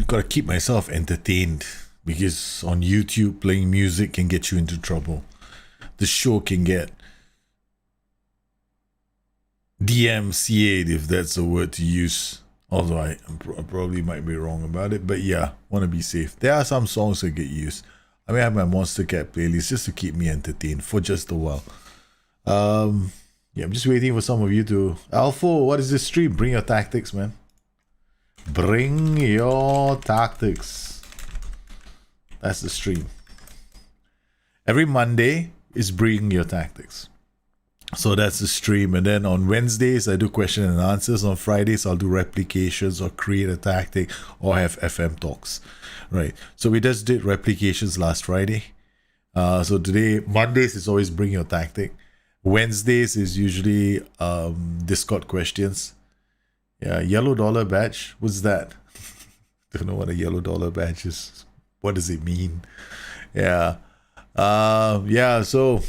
Gotta keep myself entertained because on YouTube playing music can get you into trouble. The show can get DMCA'd, if that's a word to use. Although I probably might be wrong about it, but yeah, want to be safe. There are some songs that get used. I mean, I have my Monster Cat playlist just to keep me entertained for just a while. Yeah, I'm just waiting for some of you to... Alpha, what is this stream? Bring your tactics, man. Bring your tactics. That's the stream. Every Monday is Bring Your Tactics. So that's the stream. And then on Wednesdays, I do question and answers. On Fridays, I'll do replications or create a tactic or have FM talks. Right. So we just did replications last Friday. So today, Mondays is always Bring Your Tactic. Wednesdays is usually Discord questions. Yeah, yellow dollar badge. What's that? Don't know what a yellow dollar badge is. What does it mean? Yeah. Yeah, so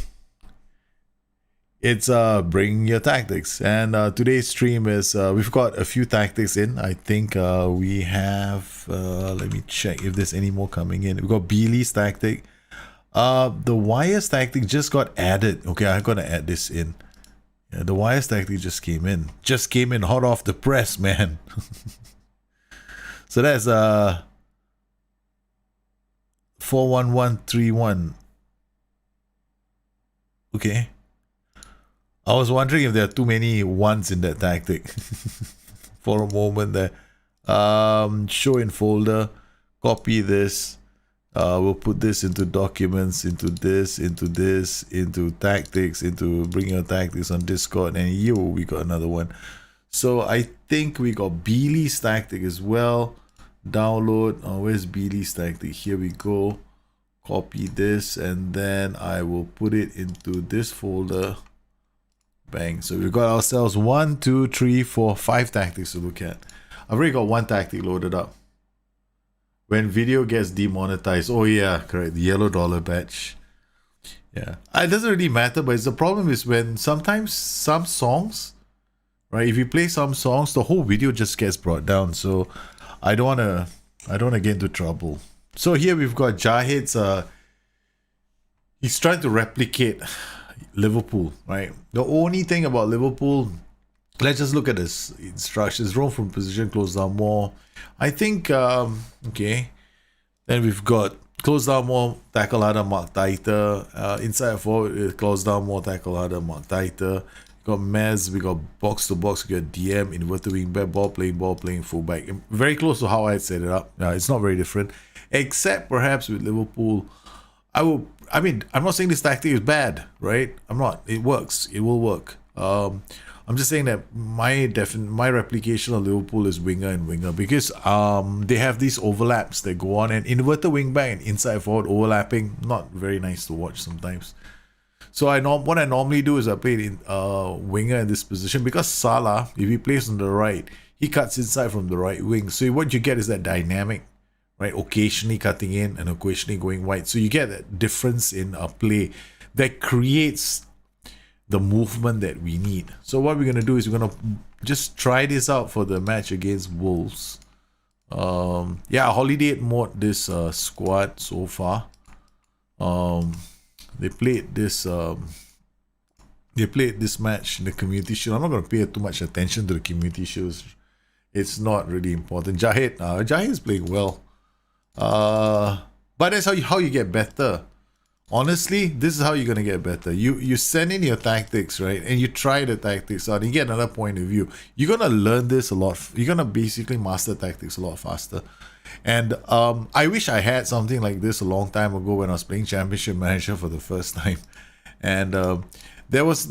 it's Bring Your Tactics. And today's stream is we've got a few tactics in. I think we have let me check if there's any more coming in. We've got Beely's tactic. The wires tactic just got added. Okay, I'm gonna add this in. Yeah, the wires tactic just came in. Just came in hot off the press, man. So that's 41131. Okay. I was wondering if there are too many ones in that tactic. For a moment there. Show in folder. Copy this. We'll put this into documents, into this, into tactics, into Bring Your Tactics on Discord, and we got another one. So I think we got Beely's tactic as well. Download. Oh, where's Beely's tactic? Here we go. Copy this, and then I will put it into this folder. Bang. So we've got ourselves 1, 2, 3, 4, 5 tactics to look at. I've already got one tactic loaded up. When video gets demonetized. Oh yeah, correct. The yellow dollar badge. Yeah. It doesn't really matter, but the problem is when sometimes some songs, right? If you play some songs, the whole video just gets brought down. So I don't wanna get into trouble. So here we've got Jahid's he's trying to replicate Liverpool, right? The only thing about Liverpool, let's just look at this instructions. Roam from position, close down more. I think, okay. Then we've got close down more, tackle harder, mark tighter. Inside forward, close down more, tackle harder, mark tighter. We got Mez, we got box to box, we got DM, inverted wing back, ball playing, fullback. Very close to how I set it up. It's not very different. Except perhaps with Liverpool, I mean, I'm not saying this tactic is bad, right? I'm not. It works. It will work. I'm just saying that my replication of Liverpool is winger and winger because they have these overlaps that go on, and inverted wing back and inside forward overlapping, not very nice to watch sometimes. So what I normally do is I play in winger in this position because Salah, if he plays on the right, he cuts inside from the right wing. So what you get is that dynamic, right? Occasionally cutting in and occasionally going wide. So you get that difference in play that creates the movement that we need. So what we're going to do is we're going to just try this out for the match against Wolves. Yeah, holiday mode this squad so far. They played this match in the Community Shield. I'm not going to pay too much attention to the Community Shields. It's not really important. Jahid is playing well. But that's how you get better. Honestly, this is how you're going to get better. You send in your tactics, right? And you try the tactics out and you get another point of view. You're going to learn this a lot. You're going to basically master tactics a lot faster. And I wish I had something like this a long time ago when I was playing Championship Manager for the first time. And there was,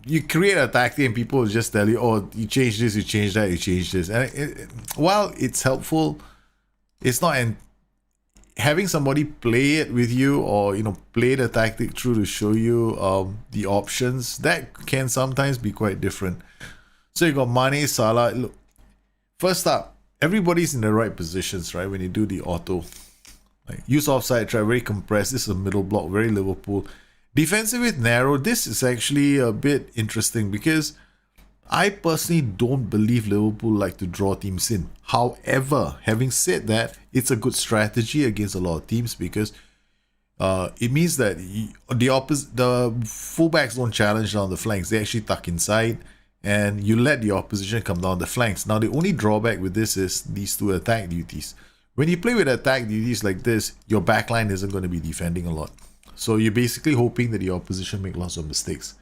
you create a tactic and people will just tell you, oh, you change this, you change that, you change this. And while it's helpful, it's not having somebody play it with you, or play the tactic through to show you the options, that can sometimes be quite different. So you got Mane, Salah. Look, first up, everybody's in the right positions, right? When you do the auto, like use offside try, very compressed. This is a middle block, very Liverpool. Defensive with narrow. This is actually a bit interesting because I personally don't believe Liverpool like to draw teams in. However, having said that, it's a good strategy against a lot of teams because it means that the fullbacks don't challenge down the flanks. They actually tuck inside, and you let the opposition come down the flanks. Now, the only drawback with this is these two attack duties. When you play with attack duties like this, your backline isn't going to be defending a lot. So you're basically hoping that the opposition make lots of mistakes.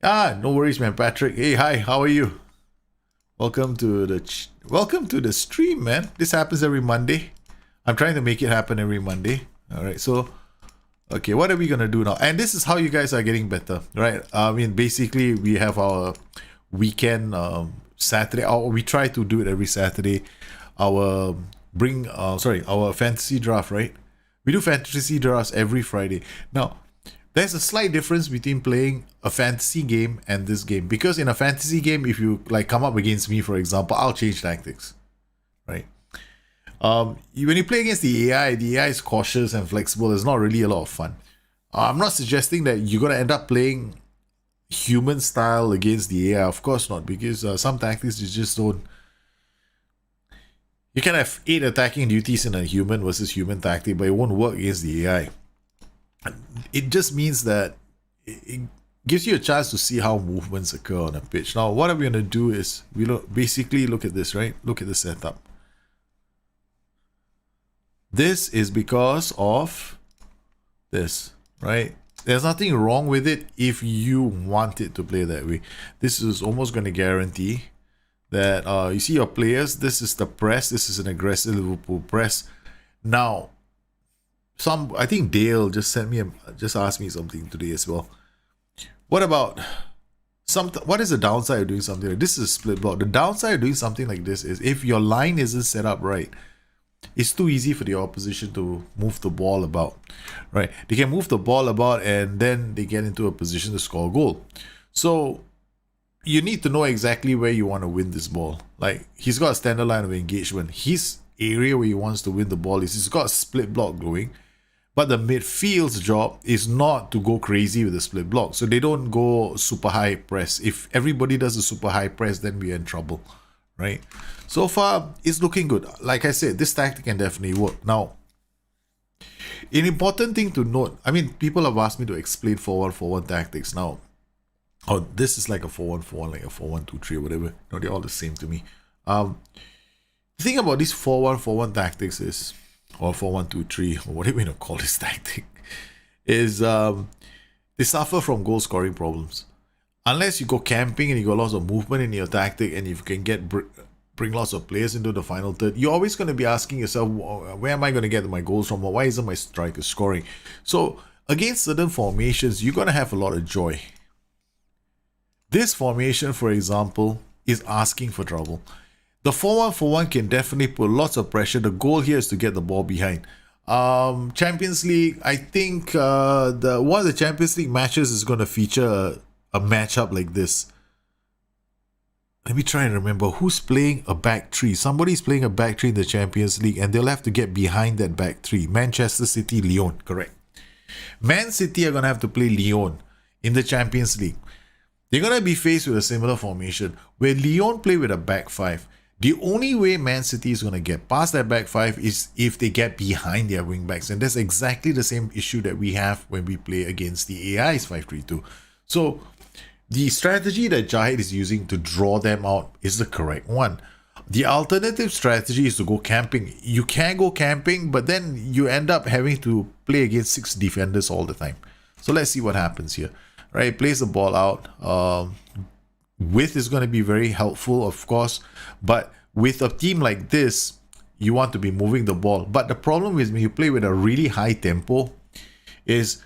No worries, man, Patrick. Hey, hi, how are you? Welcome to the stream, man. This happens every Monday. I'm trying to make it happen every Monday. All right, so okay, what are we gonna do now? And this is how you guys are getting better, right? I mean, basically, we have our weekend Saturday. We try to do it every Saturday. Our fantasy draft, right? We do fantasy drafts every Friday. Now, there's a slight difference between playing a fantasy game and this game, because in a fantasy game, if you like come up against me, for example, I'll change tactics, right? When you play against the AI is cautious and flexible. It's not really a lot of fun. I'm not suggesting that you're gonna end up playing human style against the AI. Of course not, because some tactics you just don't. You can have 8 attacking duties in a human versus human tactic, but it won't work against the AI. It just means that it gives you a chance to see how movements occur on a pitch. Now, what we're going to do is basically look at this, right? Look at the setup. This is because of this, right? There's nothing wrong with it if you want it to play that way. This is almost going to guarantee that you see your players. This is the press. This is an aggressive Liverpool press. Now, I think Dale just asked me something today as well. What about what is the downside of doing something like this? Is a split block. The downside of doing something like this is if your line isn't set up right, it's too easy for the opposition to move the ball about, right? They can move the ball about and then they get into a position to score a goal. So you need to know exactly where you want to win this ball. Like, he's got a standard line of engagement. His area where he wants to win the ball is he's got a split block going. But the midfield's job is not to go crazy with the split block. So they don't go super high press. If everybody does a super high press, then we're in trouble, right? So far, it's looking good. Like I said, this tactic can definitely work. Now, an important thing to note, I mean, people have asked me to explain 4-1-4-1 tactics. Now, this is like a 4-1-4-1, like a 4-1-2-3 or whatever. No, they're all the same to me. The thing about these 4-1-4-1 tactics is, or 4-1-2-3, or whatever you want to call this tactic, is they suffer from goal scoring problems. Unless you go camping and you got lots of movement in your tactic, and if you can bring lots of players into the final third, you're always going to be asking yourself, where am I going to get my goals from? Or why isn't my striker scoring? So against certain formations, you're going to have a lot of joy. This formation, for example, is asking for trouble. The 4-1-4-1 can definitely put lots of pressure. The goal here is to get the ball behind. Champions League, I think one of the Champions League matches is going to feature a matchup like this. Let me try and remember who's playing a back three. Somebody's playing a back three in the Champions League, and they'll have to get behind that back three. Manchester City, Lyon, correct. Man City are going to have to play Lyon in the Champions League. They're going to be faced with a similar formation where Lyon play with a back five. The only way Man City is going to get past that back five is if they get behind their wing backs. And that's exactly the same issue that we have when we play against the AI's 5-3-2. So the strategy that Jahid is using to draw them out is the correct one. The alternative strategy is to go camping. You can go camping, but then you end up having to play against 6 defenders all the time. So let's see what happens here. Right, plays the ball out. Width is going to be very helpful, of course, but with a team like this, you want to be moving the ball. But the problem is when you play with a really high tempo is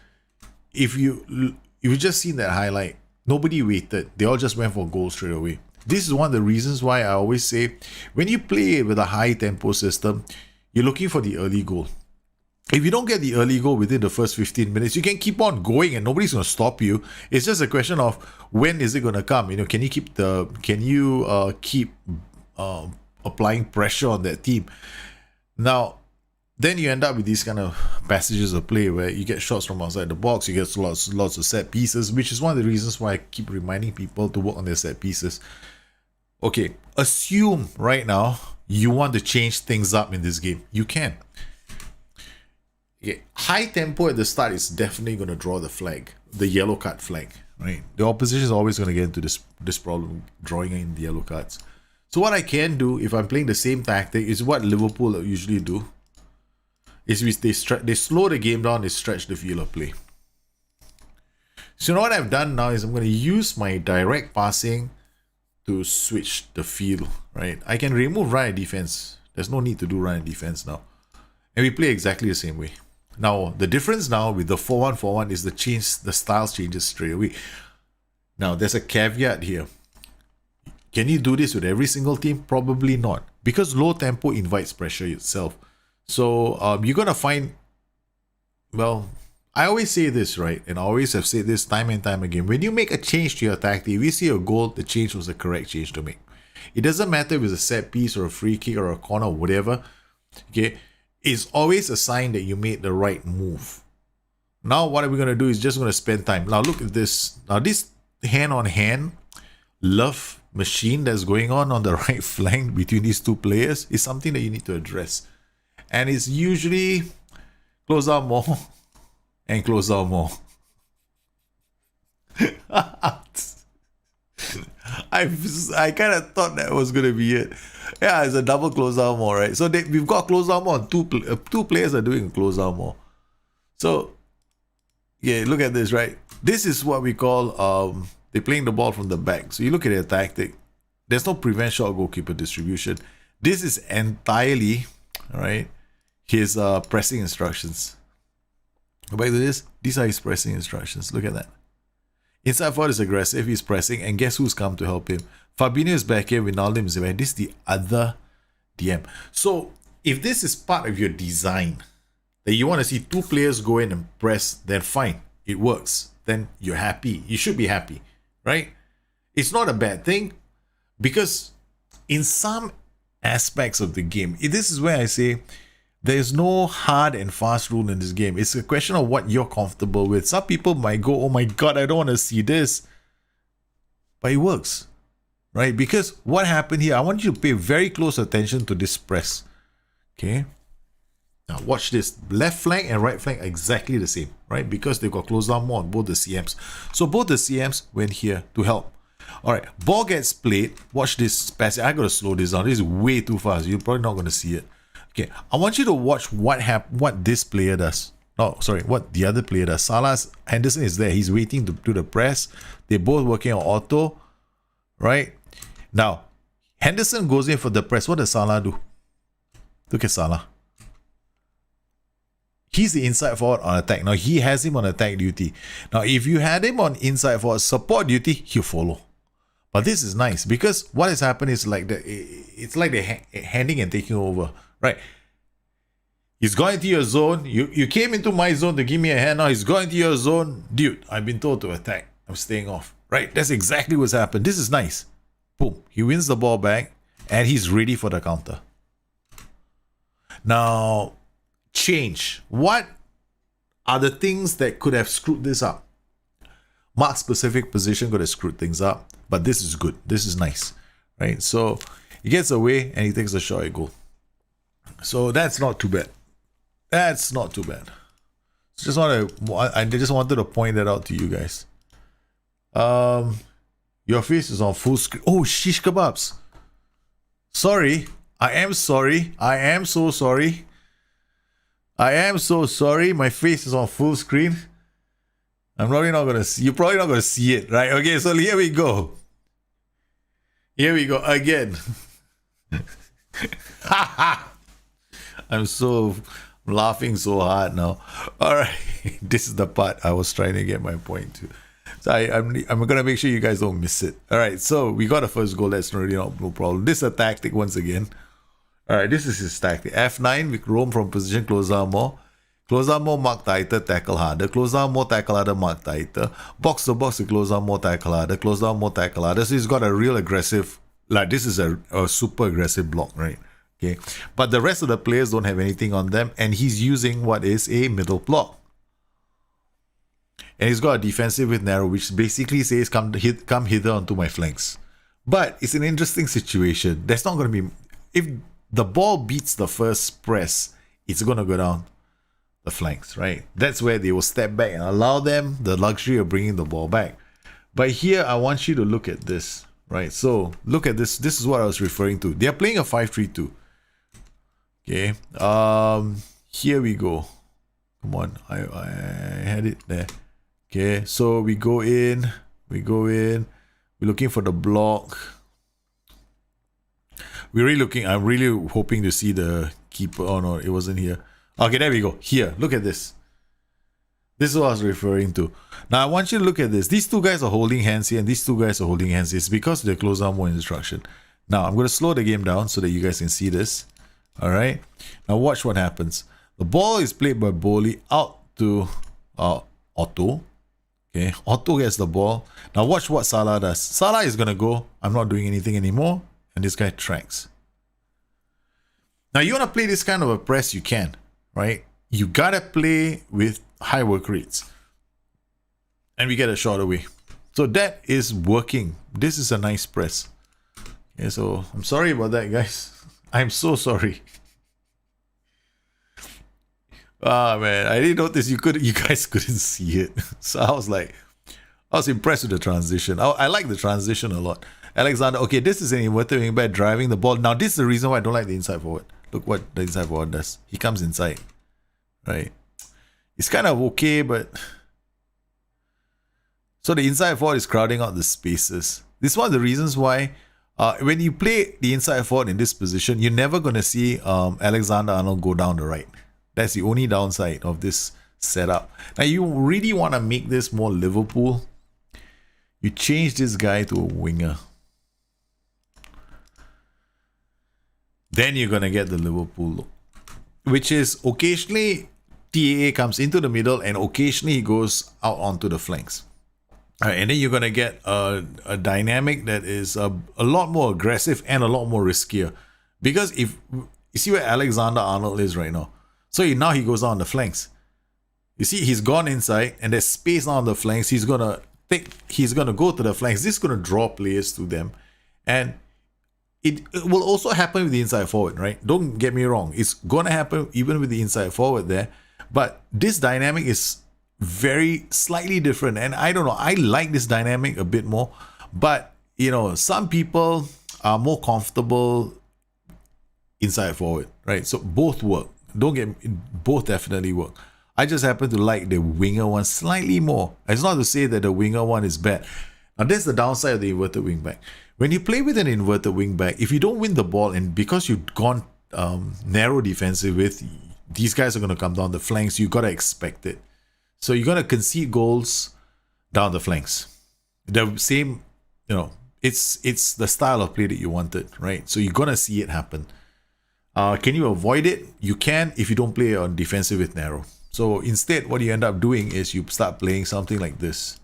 if you just seen that highlight, nobody waited. They all just went for goals straight away. This is one of the reasons why I always say when you play with a high tempo system, you're looking for the early goal. If you don't get the early goal within the first 15 minutes, you can keep on going and nobody's going to stop you. It's just a question of when is it going to come? You know, can you keep applying pressure on that team? Now, then you end up with these kind of passages of play where you get shots from outside the box, you get lots of set pieces, which is one of the reasons why I keep reminding people to work on their set pieces. Okay, assume right now you want to change things up in this game. You can. Okay, high tempo at the start is definitely going to draw the flag, the yellow card flag, right? The opposition is always going to get into this problem, drawing in the yellow cards. So what I can do if I'm playing the same tactic is what Liverpool usually do. Is they slow the game down, they stretch the field of play. So what I've done now is I'm going to use my direct passing to switch the field, right? I can remove run and defense. There's no need to do run and defense now. And we play exactly the same way. Now, the difference now with the 4-1-4-1 is the styles changes straight away. Now, there's a caveat here. Can you do this with every single team? Probably not. Because low tempo invites pressure itself. So you're going to find, well, I always say this, right? And I always have said this time and time again. When you make a change to your tactic, if you see a goal, the change was the correct change to make. It doesn't matter if it's a set piece or a free kick or a corner or whatever. Okay, it's always a sign that you made the right move. Now what are we going to do is just going to spend time. Now look at this. Now this hand-on-hand love machine that's going on the right flank between these two players is something that you need to address. And it's usually close out more and close out more. I kind of thought that was going to be it. Yeah, it's a double close out more, right? So we've got close out more. Two players are doing close out more. So, yeah, look at this, right? This is what we call they're playing the ball from the back. So you look at their tactic. There's no prevent shot goalkeeper distribution. This is entirely, all right, his pressing instructions. Go back to this. These are his pressing instructions. Look at that. Inside forward is aggressive. He's pressing. And guess who's come to help him? Fabinho is back here. Wijnaldum is there. This is the other DM. So if this is part of your design, that you want to see two players go in and press, then fine. It works. Then you're happy. You should be happy, right? It's not a bad thing because in some aspects of the game, this is where I say there's no hard and fast rule in this game. It's a question of what you're comfortable with. Some people might go, oh my God, I don't want to see this. But it works, right? Because what happened here, I want you to pay very close attention to this press. Okay. Now watch this. Left flank and right flank are exactly the same, right? Because they've got close down more on both the CMs. So both the CMs went here to help. All right, ball gets played. Watch this passage. I got to slow this down. This is way too fast. You're probably not going to see it. Okay, I want you to watch what this player does. Oh, sorry, what the other player does. Henderson is there. He's waiting to do the press. They're both working on auto, right? Now, Henderson goes in for the press. What does Salah do? Look at Salah. He's the inside forward on attack. Now, he has him on attack duty. Now, if you had him on inside forward support duty, he'll follow. But this is nice because what has happened is it's like they're handing and taking over, right? He's gone into your zone. You came into my zone to give me a hand. Now he's gone into your zone. Dude, I've been told to attack. I'm staying off, right? That's exactly what's happened. This is nice. Boom. He wins the ball back and he's ready for the counter. Now, change. What are the things that could have screwed this up? Mark's specific position could have screwed things up, but this is good. This is nice, right? So he gets away and he takes a shot at goal. So that's not too bad. That's not too bad. I just wanted to point that out to you guys. Your face is on full screen. Oh, shish kebabs. Sorry. I am sorry. I am so sorry. I am so sorry. My face is on full screen. I'm probably not gonna see. You're probably not gonna see it, right? Okay, so here we go. Here we go again. I'm laughing so hard now. All right, this is the part I was trying to get my point to. So I'm gonna make sure you guys don't miss it. All right, so we got a first goal. That's really no problem. This is a tactic once again. All right, this is his tactic. F9, we roam from position, close down more. Close down more, mark tighter, tackle harder. Close down more, tackle harder, mark tighter. Box to box, close down more, tackle harder. Close down more, tackle harder. So he's got a real aggressive, like this is a super aggressive block, right? Okay, but the rest of the players don't have anything on them, and he's using what is a middle block. And he's got a defensive with narrow, which basically says come hither onto my flanks. But it's an interesting situation. There's not going to be... If the ball beats the first press, it's going to go down the flanks, right? That's where they will step back and allow them the luxury of bringing the ball back. But here, I want you to look at this, right? So, look at this. This is what I was referring to. They're playing a 5-3-2. Okay. Here we go. Come on. I had it there. Okay, so we go in, we're looking for the block. I'm really hoping to see the keeper. Oh no, it wasn't here. Okay, there we go. Here, look at this. This is what I was referring to. Now I want you to look at this. These two guys are holding hands here, and these two guys are holding hands. It's because they're close arm more instruction. Now I'm going to slow the game down so that you guys can see this. Alright, now watch what happens. The ball is played by Bowley out to Otto. Okay, Otto gets the ball. Now watch what Salah does. Salah is going to go, I'm not doing anything anymore. And this guy tracks. Now you want to play this kind of a press, you can. Right? You got to play with high work rates. And we get a shot away. So that is working. This is a nice press. Okay, so I'm sorry about that, guys. I'm so sorry. Ah man, I didn't notice you guys couldn't see it. So I was impressed with the transition. I like the transition a lot. Alexander, okay, this is an inverted wingback driving the ball. Now this is the reason why I don't like the inside forward. Look what the inside forward does. He comes inside. Right? It's kind of okay, but so the inside forward is crowding out the spaces. This is one of the reasons why when you play the inside forward in this position, you're never going to see Alexander Arnold go down the right. That's the only downside of this setup. Now, you really want to make this more Liverpool. You change this guy to a winger. Then you're going to get the Liverpool look. Which is occasionally TAA comes into the middle and occasionally he goes out onto the flanks. All right, and then you're going to get a dynamic that is a lot more aggressive and a lot more riskier. Because if you see where Alexander Arnold is right now. So now he goes on the flanks. You see, he's gone inside and there's space now on the flanks. He's gonna go to the flanks. This is gonna draw players to them. And it will also happen with the inside forward, right? Don't get me wrong. It's gonna happen even with the inside forward there. But this dynamic is very slightly different. And I don't know, I like this dynamic a bit more. But you know, some people are more comfortable inside forward, right? So both work. Both definitely work. I just happen to like the winger one slightly more. It's not to say that the winger one is bad. Now that's the downside of the inverted wingback. When you play with an inverted wingback, if you don't win the ball and because you've gone narrow defensive with, these guys are going to come down the flanks, you got to expect it. So you're going to concede goals down the flanks. The same, you know, it's the style of play that you wanted, right? So you're going to see it happen. Can you avoid it? You can if you don't play on defensive with narrow. So instead, what you end up doing is you start playing something like this.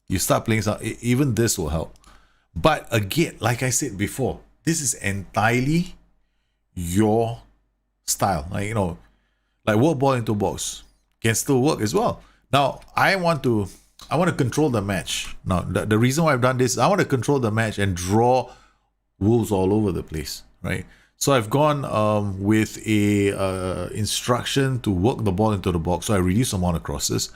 You start playing something, even this will help. But again, like I said before, this is entirely your style. Like, you know, like work ball into box can still work as well. Now, I want to control the match. Now, the reason why I've done this, I want to control the match and draw wolves all over the place, right? So I've gone with a instruction to work the ball into the box. So I reduce the amount of crosses.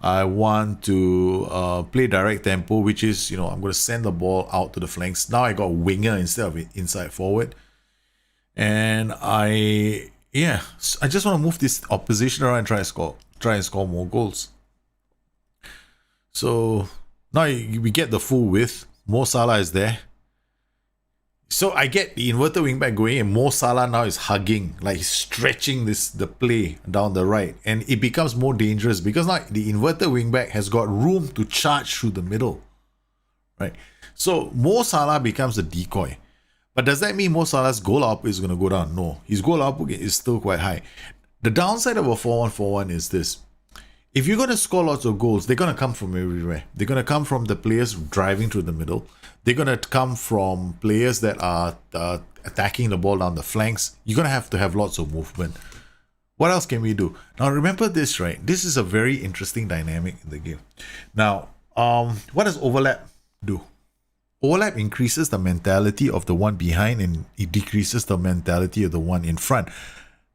I want to play direct tempo, which is, you know, I'm going to send the ball out to the flanks. Now I got winger instead of inside forward. And I just want to move this opposition around and try and score more goals. So now we get the full width. Mo Salah is there. So I get the inverted wingback going and Mo Salah now is hugging, like he's stretching the play down the right. And it becomes more dangerous because now the inverted wingback has got room to charge through the middle. Right? So Mo Salah becomes a decoy. But does that mean Mo Salah's goal output is going to go down? No. His goal output is still quite high. The downside of a 4-1-4-1 is this. If you're going to score lots of goals, they're going to come from everywhere. They're going to come from the players driving through the middle. They're going to come from players that are attacking the ball down the flanks, you're going to have lots of movement. What else can we do? Now remember this, right? This is a very interesting dynamic in the game. Now, what does overlap do? Overlap increases the mentality of the one behind and it decreases the mentality of the one in front.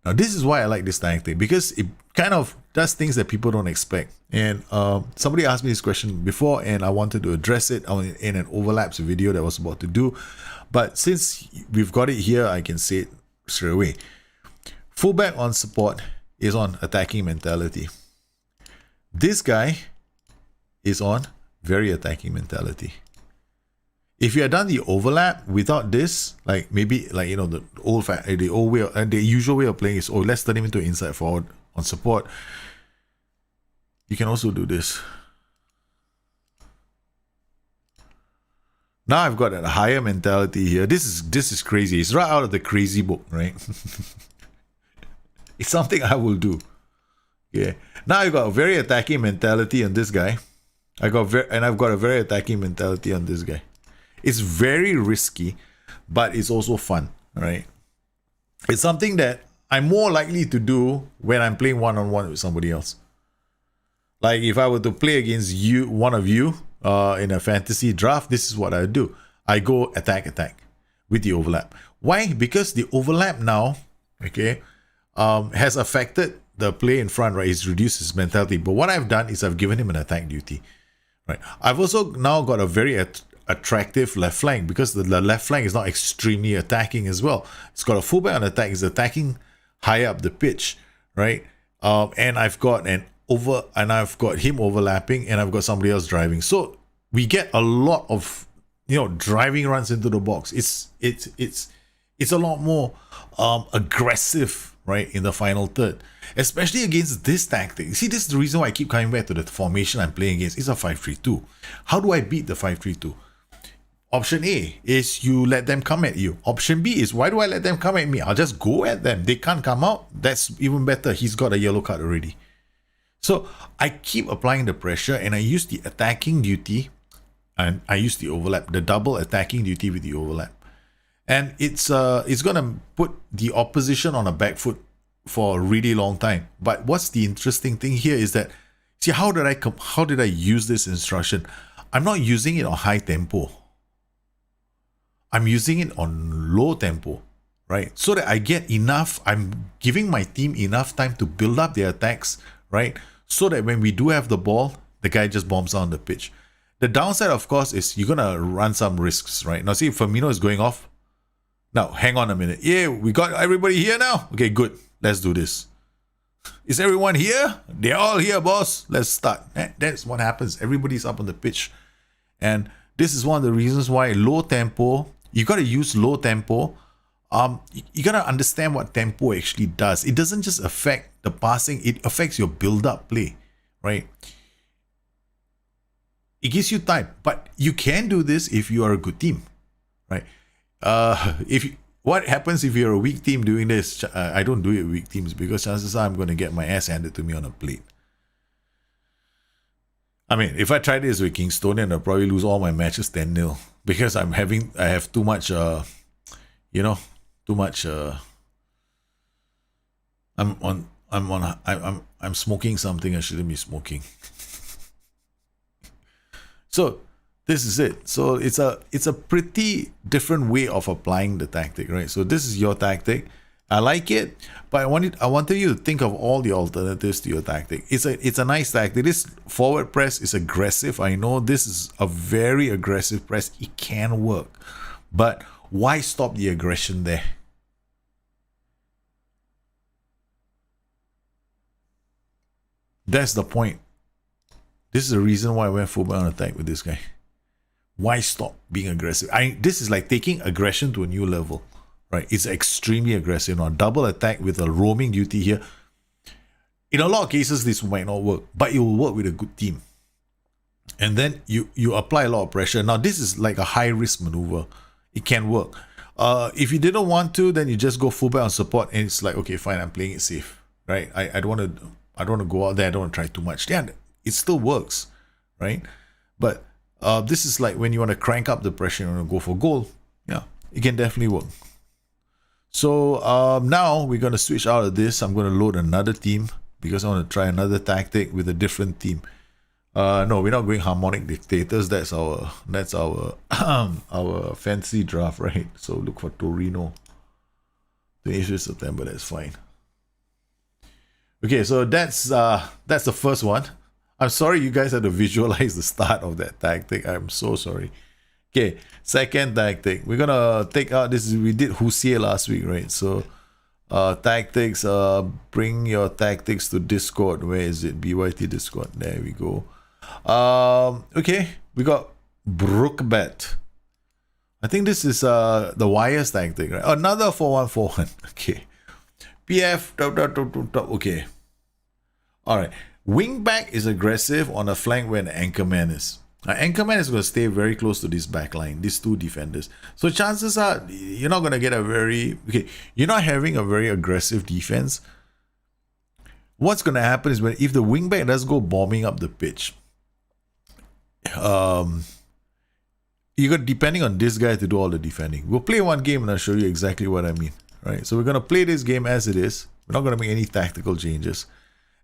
Now, this is why I like this tactic, because it kind of does things that people don't expect. And somebody asked me this question before, and I wanted to address it in an overlaps video that I was about to do. But since we've got it here, I can say it straight away. Fullback on support is on attacking mentality. This guy is on very attacking mentality. If you had done the overlap without this, like maybe like, you know, the old way and the usual way of playing is, oh, let's turn him into inside forward on support. You can also do this. Now I've got a higher mentality here. This is crazy. It's right out of the crazy book, right? It's something I will do. Yeah. Now I've got a very attacking mentality on this guy. I've got a very attacking mentality on this guy. It's very risky, but it's also fun, right? It's something that I'm more likely to do when I'm playing one-on-one with somebody else. Like if I were to play against you, one of you, in a fantasy draft, this is what I do. I go attack with the overlap. Why? Because the overlap now, okay, has affected the play in front, right? It's reduced his mentality. But what I've done is I've given him an attack duty, right? I've also now got a very attractive left flank, because the left flank is not extremely attacking as well. It's got a fullback on attack. It's attacking high up the pitch, right? And I've got him overlapping, and I've got somebody else driving. So we get a lot of, you know, driving runs into the box. It's a lot more aggressive, right, in the final third, especially against this tactic. See, this is the reason why I keep coming back to the formation I'm playing against. It's a 5-3-2. How do I beat the 5-3-2? Option A is you let them come at you. Option B is, why do I let them come at me? I'll just go at them. They can't come out. That's even better. He's got a yellow card already. So I keep applying the pressure, and I use the attacking duty, and I use the overlap, the double attacking duty with the overlap. And it's gonna put the opposition on a back foot for a really long time. But what's the interesting thing here is that, see, how did I use this instruction? I'm not using it on high tempo. I'm using it on low tempo, right? So that I get enough, I'm giving my team enough time to build up their attacks, right? So that when we do have the ball, the guy just bombs on the pitch. The downside, of course, is you're gonna run some risks, right? Now see, Firmino is going off. Now, hang on a minute. Yeah, we got everybody here now? Okay, good. Let's do this. Is everyone here? They're all here, boss. Let's start. That's what happens. Everybody's up on the pitch. And this is one of the reasons why low tempo, you got to use low tempo. You got to understand what tempo actually does. It doesn't just affect the passing. It affects your build-up play, right? It gives you time. But you can do this if you are a good team, right? What happens if you're a weak team doing this? I don't do it with weak teams, because chances are I'm going to get my ass handed to me on a plate. I mean, if I tried this with Kingstonian, I'll probably lose all my matches 10-0, because I have too much, I'm smoking something I shouldn't be smoking. So this is it. So it's a pretty different way of applying the tactic, right? So this is your tactic. I like it, but I wanted you to think of all the alternatives to your tactic. It's a nice tactic. This forward press is aggressive. I know this is a very aggressive press. It can work, but why stop the aggression there? That's the point. This is the reason why I went fullback on attack with this guy. Why stop being aggressive? This is like taking aggression to a new level, right? It's extremely aggressive. Now, double attack with a roaming duty here. In a lot of cases, this might not work, but it will work with a good team. And then you apply a lot of pressure. Now, this is like a high-risk maneuver. It can work. If you didn't want to, then you just go fullback on support, and it's like, okay, fine, I'm playing it safe, right? I don't want to go out there. I don't want to try too much. Yeah, it still works, right? But this is like when you want to crank up the pressure, you want to go for goal. Yeah, it can definitely work. So now we're going to switch out of this. I'm going to load another team because I want to try another tactic with a different team. No, we're not going harmonic dictators. That's our our fancy draft, right? So look for Torino. 28th September. That's fine. Okay, so that's the first one. I'm sorry you guys had to visualize the start of that tactic. I'm so sorry. Okay, second tactic. We're gonna take out this. We did Hussier last week, right? So tactics, bring your tactics to Discord. Where is it? BYT Discord. There we go. Okay, we got Brookbet. I think this is the wires tactic, right? Another 4141. Okay. PF. Okay. Alright. Wingback is aggressive on a flank where an anchorman is. Now, anchorman is going to stay very close to this backline, these two defenders. So chances are you're not going to get a very... Okay, you're not having a very aggressive defense. What's going to happen is if the wingback does go bombing up the pitch, you got depending on this guy to do all the defending. We'll play one game and I'll show you exactly what I mean. Right? So we're going to play this game as it is. We're not going to make any tactical changes.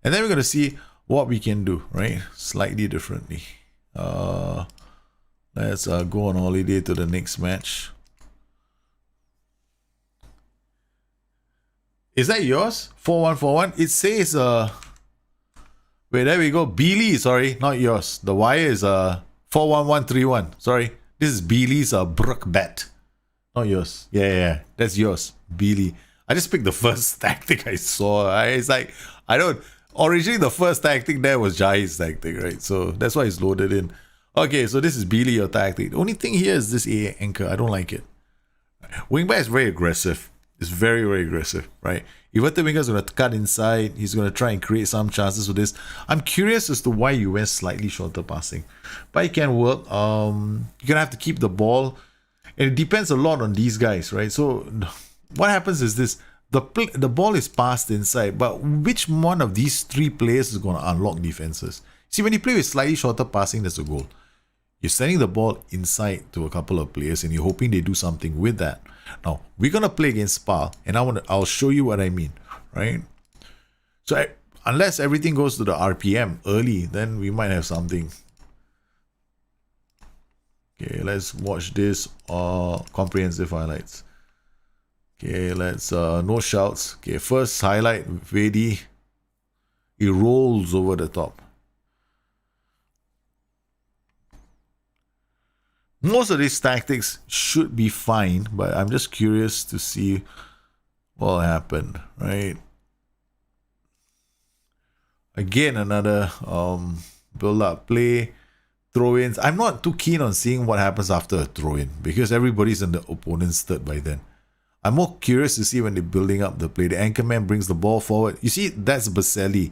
And then we're going to see what we can do, right? Slightly differently. Let's go on holiday to the next match. Is that yours? 4141? It says wait, there we go. Beely, sorry, not yours. The wire is 41131. Sorry. This is Beely's Brookbet. Not yours. Yeah, that's yours. Beely. I just picked the first tactic I saw. It's like originally the first tactic there was Jai's tactic, right? So that's why it's loaded in. Okay, so this is Beely, your tactic. The only thing here is this A anchor. I don't like it. Wingback is very aggressive. It's very, very aggressive, right? If the winger is going to cut inside, he's going to try and create some chances with this. I'm curious as to why you went slightly shorter passing. But it can work. You're going to have to keep the ball. And it depends a lot on these guys, right? So what happens is this. The ball is passed inside, but which one of these three players is going to unlock defenses? See, when you play with slightly shorter passing, that's a goal. You're sending the ball inside to a couple of players and you're hoping they do something with that. Now, we're going to play against Spa, and I'll show you what I mean, right? So unless everything goes to the RPM early, then we might have something. Okay, let's watch this comprehensive highlights. Okay, let's no shouts. Okay, first highlight, Vedi. He rolls over the top. Most of these tactics should be fine, but I'm just curious to see what happened, right? Again, another build-up play, throw-ins. I'm not too keen on seeing what happens after a throw-in because everybody's in the opponent's third by then. I'm more curious to see when they're building up the play. The anchorman brings the ball forward. You see, that's Baselli.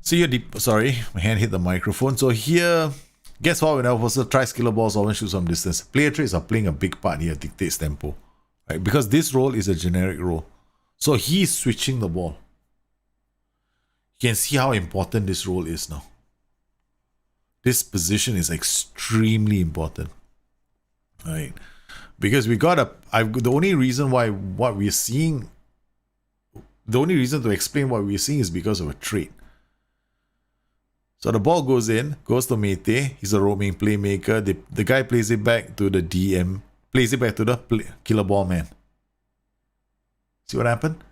So you're sorry, my hand hit the microphone. So here, guess what? When I also try skiller balls, always shoot some distance. Player traits are playing a big part here, dictates tempo. Right? Because this role is a generic role. So he's switching the ball. You can see how important this role is now. This position is extremely important. Right? Because we got the only reason why what we're seeing, the only reason to explain what we're seeing is because of a trait. So the ball goes in, goes to Mete. He's a roaming playmaker. The guy plays it back to the DM, plays it back to the killer ball man. See what happened?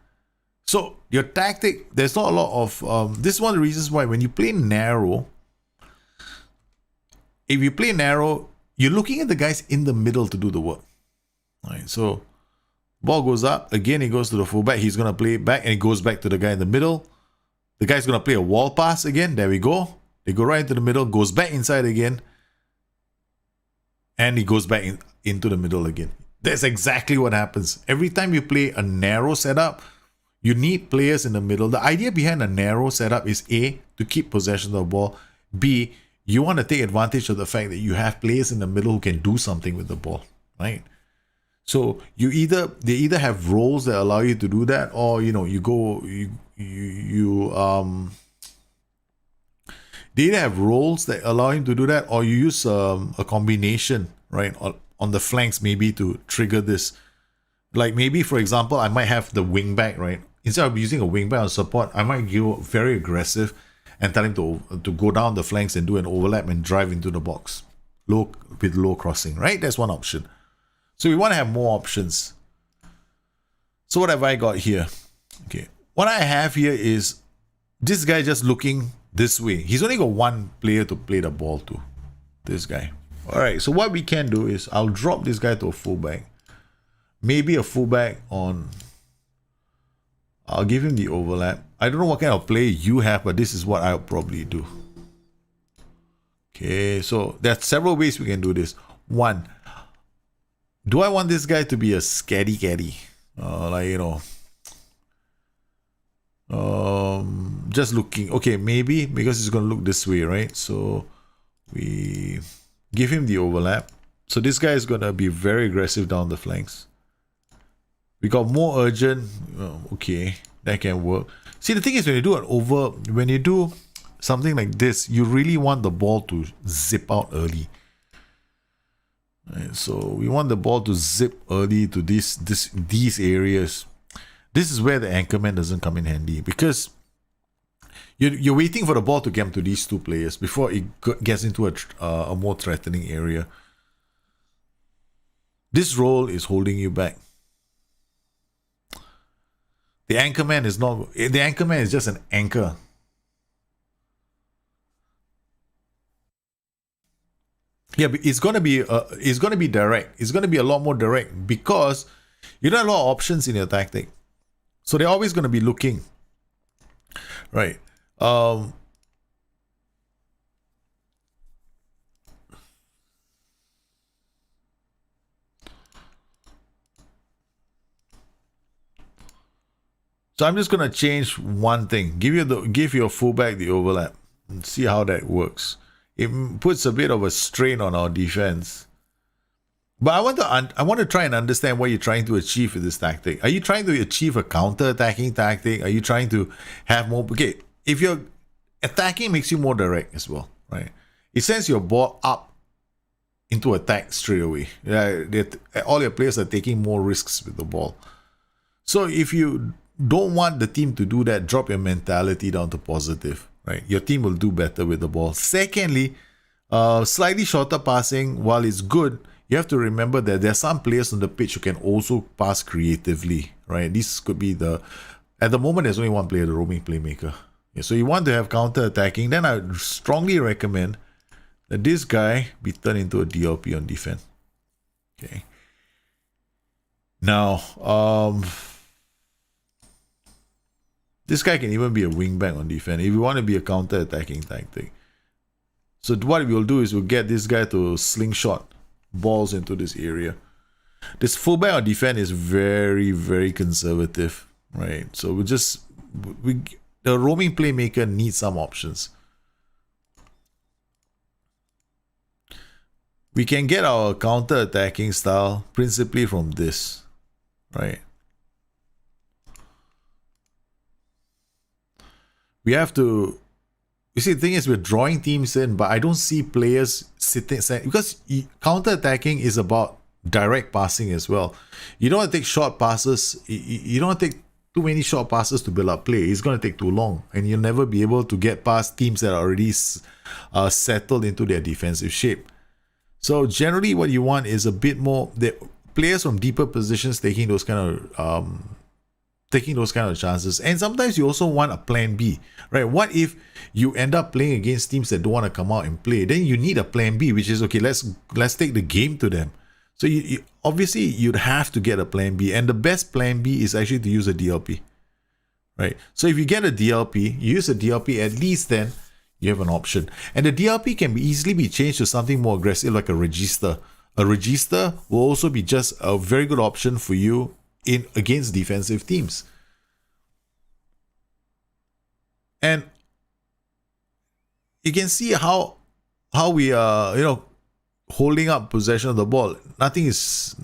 So your tactic, there's not a lot of, this is one of the reasons why when you play narrow, if you play narrow, you're looking at the guys in the middle to do the work. Right, so ball goes up, again it goes to the fullback, he's going to play it back and it goes back to the guy in the middle. The guy's going to play a wall pass again, there we go. They go right into the middle, goes back inside again. And he goes back into the middle again. That's exactly what happens. Every time you play a narrow setup, you need players in the middle. The idea behind a narrow setup is A, to keep possession of the ball. B, you want to take advantage of the fact that you have players in the middle who can do something with the ball, right? So they either have roles that allow you to do that, or they either have roles that allow him to do that, or you use a combination, right, on the flanks maybe to trigger this. Like maybe, for example, I might have the wing back, right? Instead of using a wing back on support, I might go very aggressive and tell him to go down the flanks and do an overlap and drive into the box. Low with low crossing, right? That's one option. So we want to have more options. So what have I got here? Okay. What I have here is this guy just looking this way. He's only got one player to play the ball to. This guy. Alright, so what we can do is I'll drop this guy to a fullback. Maybe a fullback on... I'll give him the overlap. I don't know what kind of play you have, but this is what I'll probably do. Okay, so there's several ways we can do this. One, do I want this guy to be a scatty caddy? Like, you know... just looking. Okay, maybe because it's going to look this way, right? So we give him the overlap. So this guy is going to be very aggressive down the flanks. We got more urgent. Okay, that can work. See, the thing is, when you do something like this, you really want the ball to zip out early. Right, so we want the ball to zip early to these areas. This is where the anchorman doesn't come in handy, because you're waiting for the ball to get to these two players before it gets into a more threatening area. This role is holding you back. The anchorman is not. The anchorman is just an anchor. Yeah, but it's gonna be direct. It's gonna be a lot more direct because you don't have a lot of options in your tactic. So they're always going to be looking, right? So I'm just going to change one thing. Give your fullback the overlap and see how that works. It puts a bit of a strain on our defense. But I want to try and understand what you're trying to achieve with this tactic. Are you trying to achieve a counter-attacking tactic? Are you trying to have more... Okay, if you're attacking, makes you more direct as well, right? It sends your ball up into attack straight away. All your players are taking more risks with the ball. So if you don't want the team to do that, drop your mentality down to positive, right? Your team will do better with the ball. Secondly, slightly shorter passing, while it's good, you have to remember that there are some players on the pitch who can also pass creatively, right? This could be at the moment, there's only one player, the roaming playmaker. Yeah, so you want to have counter-attacking, then I strongly recommend that this guy be turned into a DLP on defense. Okay. Now, this guy can even be a wingback on defense if you want to be a counter-attacking tactic. So what we'll do is we'll get this guy to slingshot balls into this area. This fullback on defense is very, very conservative, right? So the roaming playmaker needs some options. We can get our counter-attacking style principally from this, right? We have to... You see, the thing is, we're drawing teams in, but I don't see players sitting... Because counter-attacking is about direct passing as well. You don't want to take short passes. You don't want to take too many short passes to build up play. It's going to take too long. And you'll never be able to get past teams that are already settled into their defensive shape. So generally what you want is a bit more... The players from deeper positions taking those kind of chances. And sometimes you also want a plan B, right? What if you end up playing against teams that don't want to come out and play? Then you need a plan B, which is, okay, let's take the game to them. So you obviously you'd have to get a plan B, and the best plan B is actually to use a DLP, right? So if you get a DLP, you use a DLP, at least then you have an option. And the DLP can easily be changed to something more aggressive like a register. A register will also be just a very good option for you against defensive teams. And you can see how we are, holding up possession of the ball. Nothing is...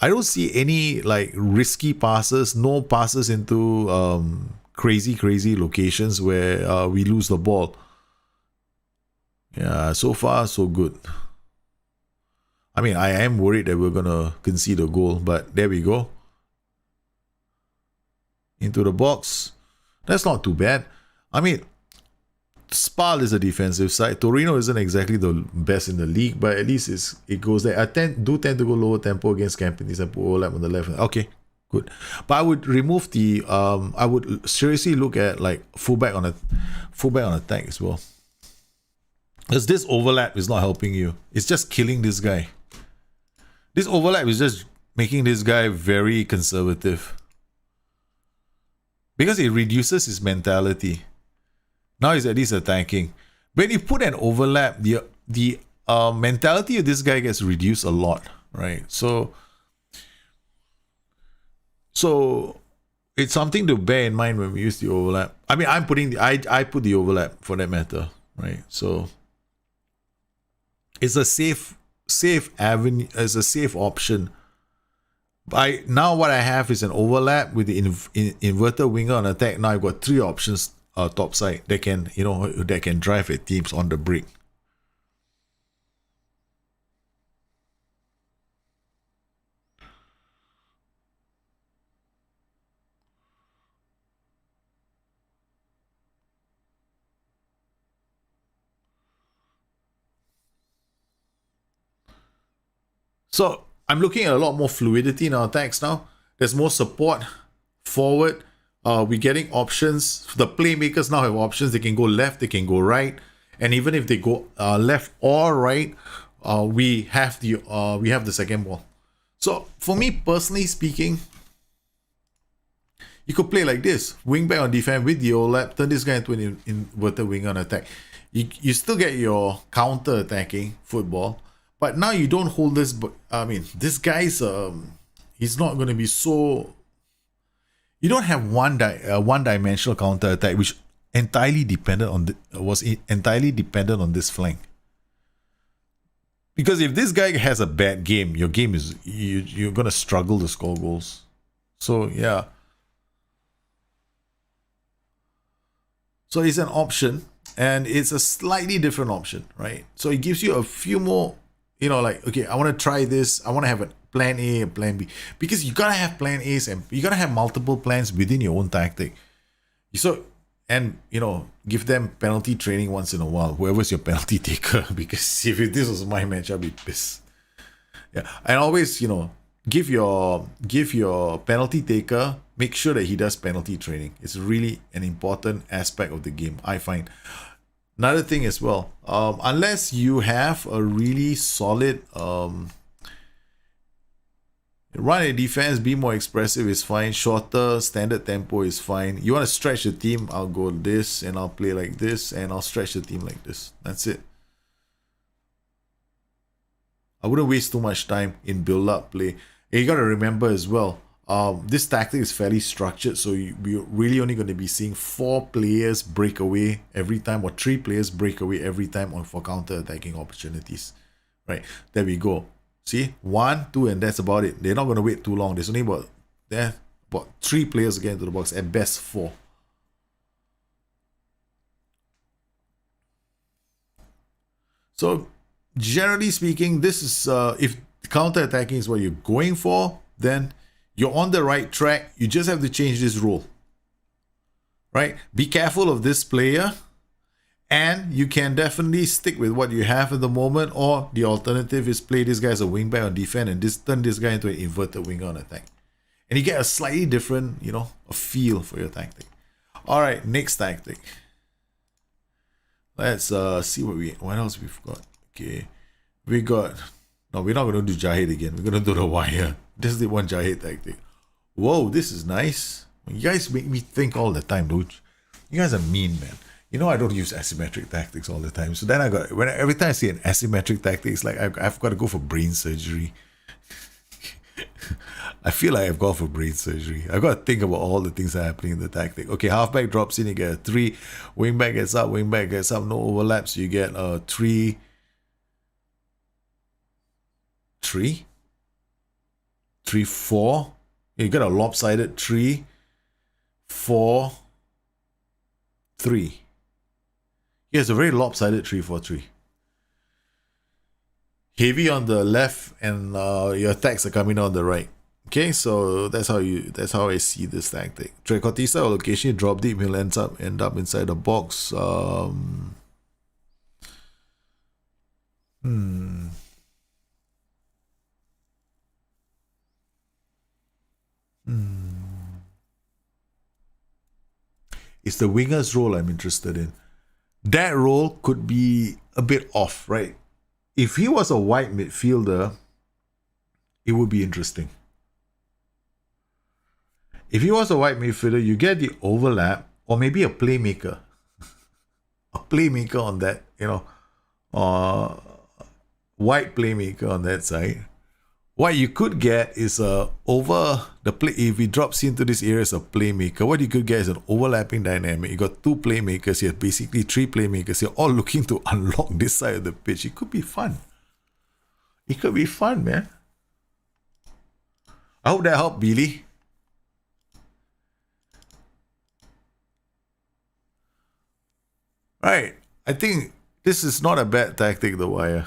I don't see any like risky passes, no passes into crazy locations where we lose the ball. Yeah, so far so good. I mean, I am worried that we're going to concede a goal, but there we go. Into the box. That's not too bad. I mean, Spal is a defensive side. Torino isn't exactly the best in the league, but at least it goes there. I tend to go lower tempo against Campanies and put overlap on the left. Okay, good. But I would remove the I would seriously look at like fullback on attack as well. Because this overlap is not helping you. It's just killing this guy. This overlap is just making this guy very conservative. Because it reduces his mentality. Now he's at least attacking. When you put an overlap, the mentality of this guy gets reduced a lot, right? So it's something to bear in mind when we use the overlap. I mean, I put the overlap for that matter, right? So it's a safe avenue, it's a safe option. Now what I have is an overlap with the inverted winger on attack. Now I've got 3 options top side that can drive at teams on the break. So I'm looking at a lot more fluidity in our attacks now. There's more support forward. We're getting options. The playmakers now have options. They can go left, they can go right, and even if they go left or right, we have the second ball. So for me personally speaking, you could play like this: wing back on defense with the overlap, turn this guy into an inverted winger on attack. You still get your counter attacking football, but now you don't hold this. I mean, this guy's he's not going to be so. You don't have one-dimensional counter attack, which was entirely dependent on this flank. Because if this guy has a bad game, your game is you're gonna struggle to score goals. So yeah. So it's an option, and it's a slightly different option, right? So it gives you a few more, like, okay, I want to try this. I want to have a plan A and plan B, because you gotta have plan A's and you gotta have multiple plans within your own tactic. So, and give them penalty training once in a while, whoever's your penalty taker, because if this was my match, I'd be pissed. Yeah, and always give your penalty taker, make sure that he does penalty training. It's really an important aspect of the game, I find. Another thing as well, unless you have a really solid run a defense, be more expressive is fine. Shorter, standard tempo is fine. You want to stretch the team, I'll go this, and I'll play like this, and I'll stretch the team like this. That's it. I wouldn't waste too much time in build-up play. And you got to remember as well, this tactic is fairly structured, so we're really only going to be seeing 4 players break away every time, or 3 players break away every time for counter-attacking opportunities. Right, there we go. See, 1, 2, and that's about it. They're not going to wait too long. There's only about 3 players getting into the box, at best 4. So, generally speaking, this is if counter-attacking is what you're going for, then you're on the right track. You just have to change this rule. Right? Be careful of this player. And you can definitely stick with what you have at the moment, or the alternative is play this guy as a wingback on defense and turn this guy into an inverted winger on attack. And you get a slightly different, a feel for your tactic. Alright, next tactic. Let's see what else we've got. Okay. We're not going to do Jahid again. We're going to do the wire. This is the one Jahid tactic. Whoa, this is nice. You guys make me think all the time, don't you? You guys are mean, man. I don't use asymmetric tactics all the time. So then every time I see an asymmetric tactic, it's like I've got to go for brain surgery. I feel like I've gone for brain surgery. I've got to think about all the things that are happening in the tactic. Okay, halfback drops in, you get a 3. Wingback gets up, no overlaps. You get a 3. 3? 3, 4. You get a lopsided 3, 4, 3. He has a very lopsided 3-4-3. heavy on the left and your attacks are coming on the right. Okay, so that's how I see this tactic. Tricotisa location, drop deep, he'll end up inside the box. It's the winger's role I'm interested in. That role could be a bit off, right? If he was a wide midfielder, it would be interesting. If he was a wide midfielder, you get the overlap, or maybe a playmaker. A playmaker on that, wide playmaker on that side. What you could get is over the play. If he drops into this area as a playmaker, what you could get is an overlapping dynamic. You got two playmakers here, basically three playmakers here, all looking to unlock this side of the pitch. It could be fun. It could be fun, man. I hope that helped, Billy. Right. I think this is not a bad tactic, the wire.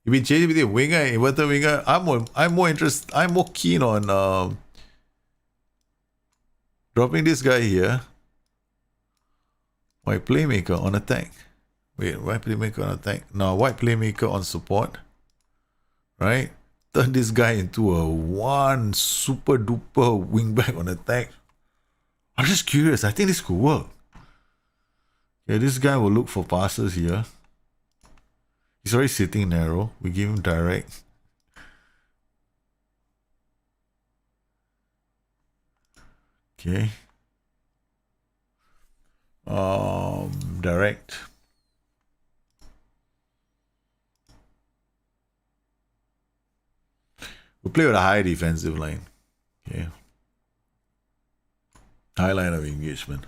You've been changing between winger and inverted winger. I'm more keen on dropping this guy here. White playmaker on attack. Wait, white playmaker on attack. No, white playmaker on support. Right? Turn this guy into a one super duper wingback on attack. I'm just curious. I think this could work. Yeah, this guy will look for passes here. He's already sitting narrow. We give him direct. Okay. Direct. We'll play with a high defensive line. Okay. High line of engagement.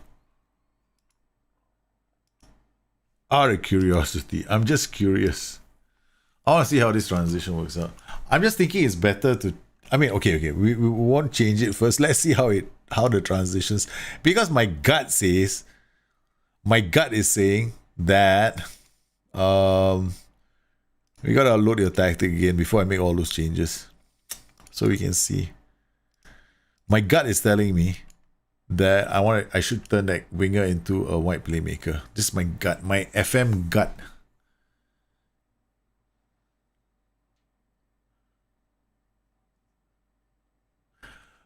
Out of curiosity, I'm just curious. I want to see how this transition works out. I'm just thinking it's better to. I mean, okay. We won't change it first. Let's see how the transitions. Because my gut is saying that we gotta load your tactic again before I make all those changes, so we can see. My gut is telling me that I should turn that winger into a wide playmaker. This is my gut, my FM gut.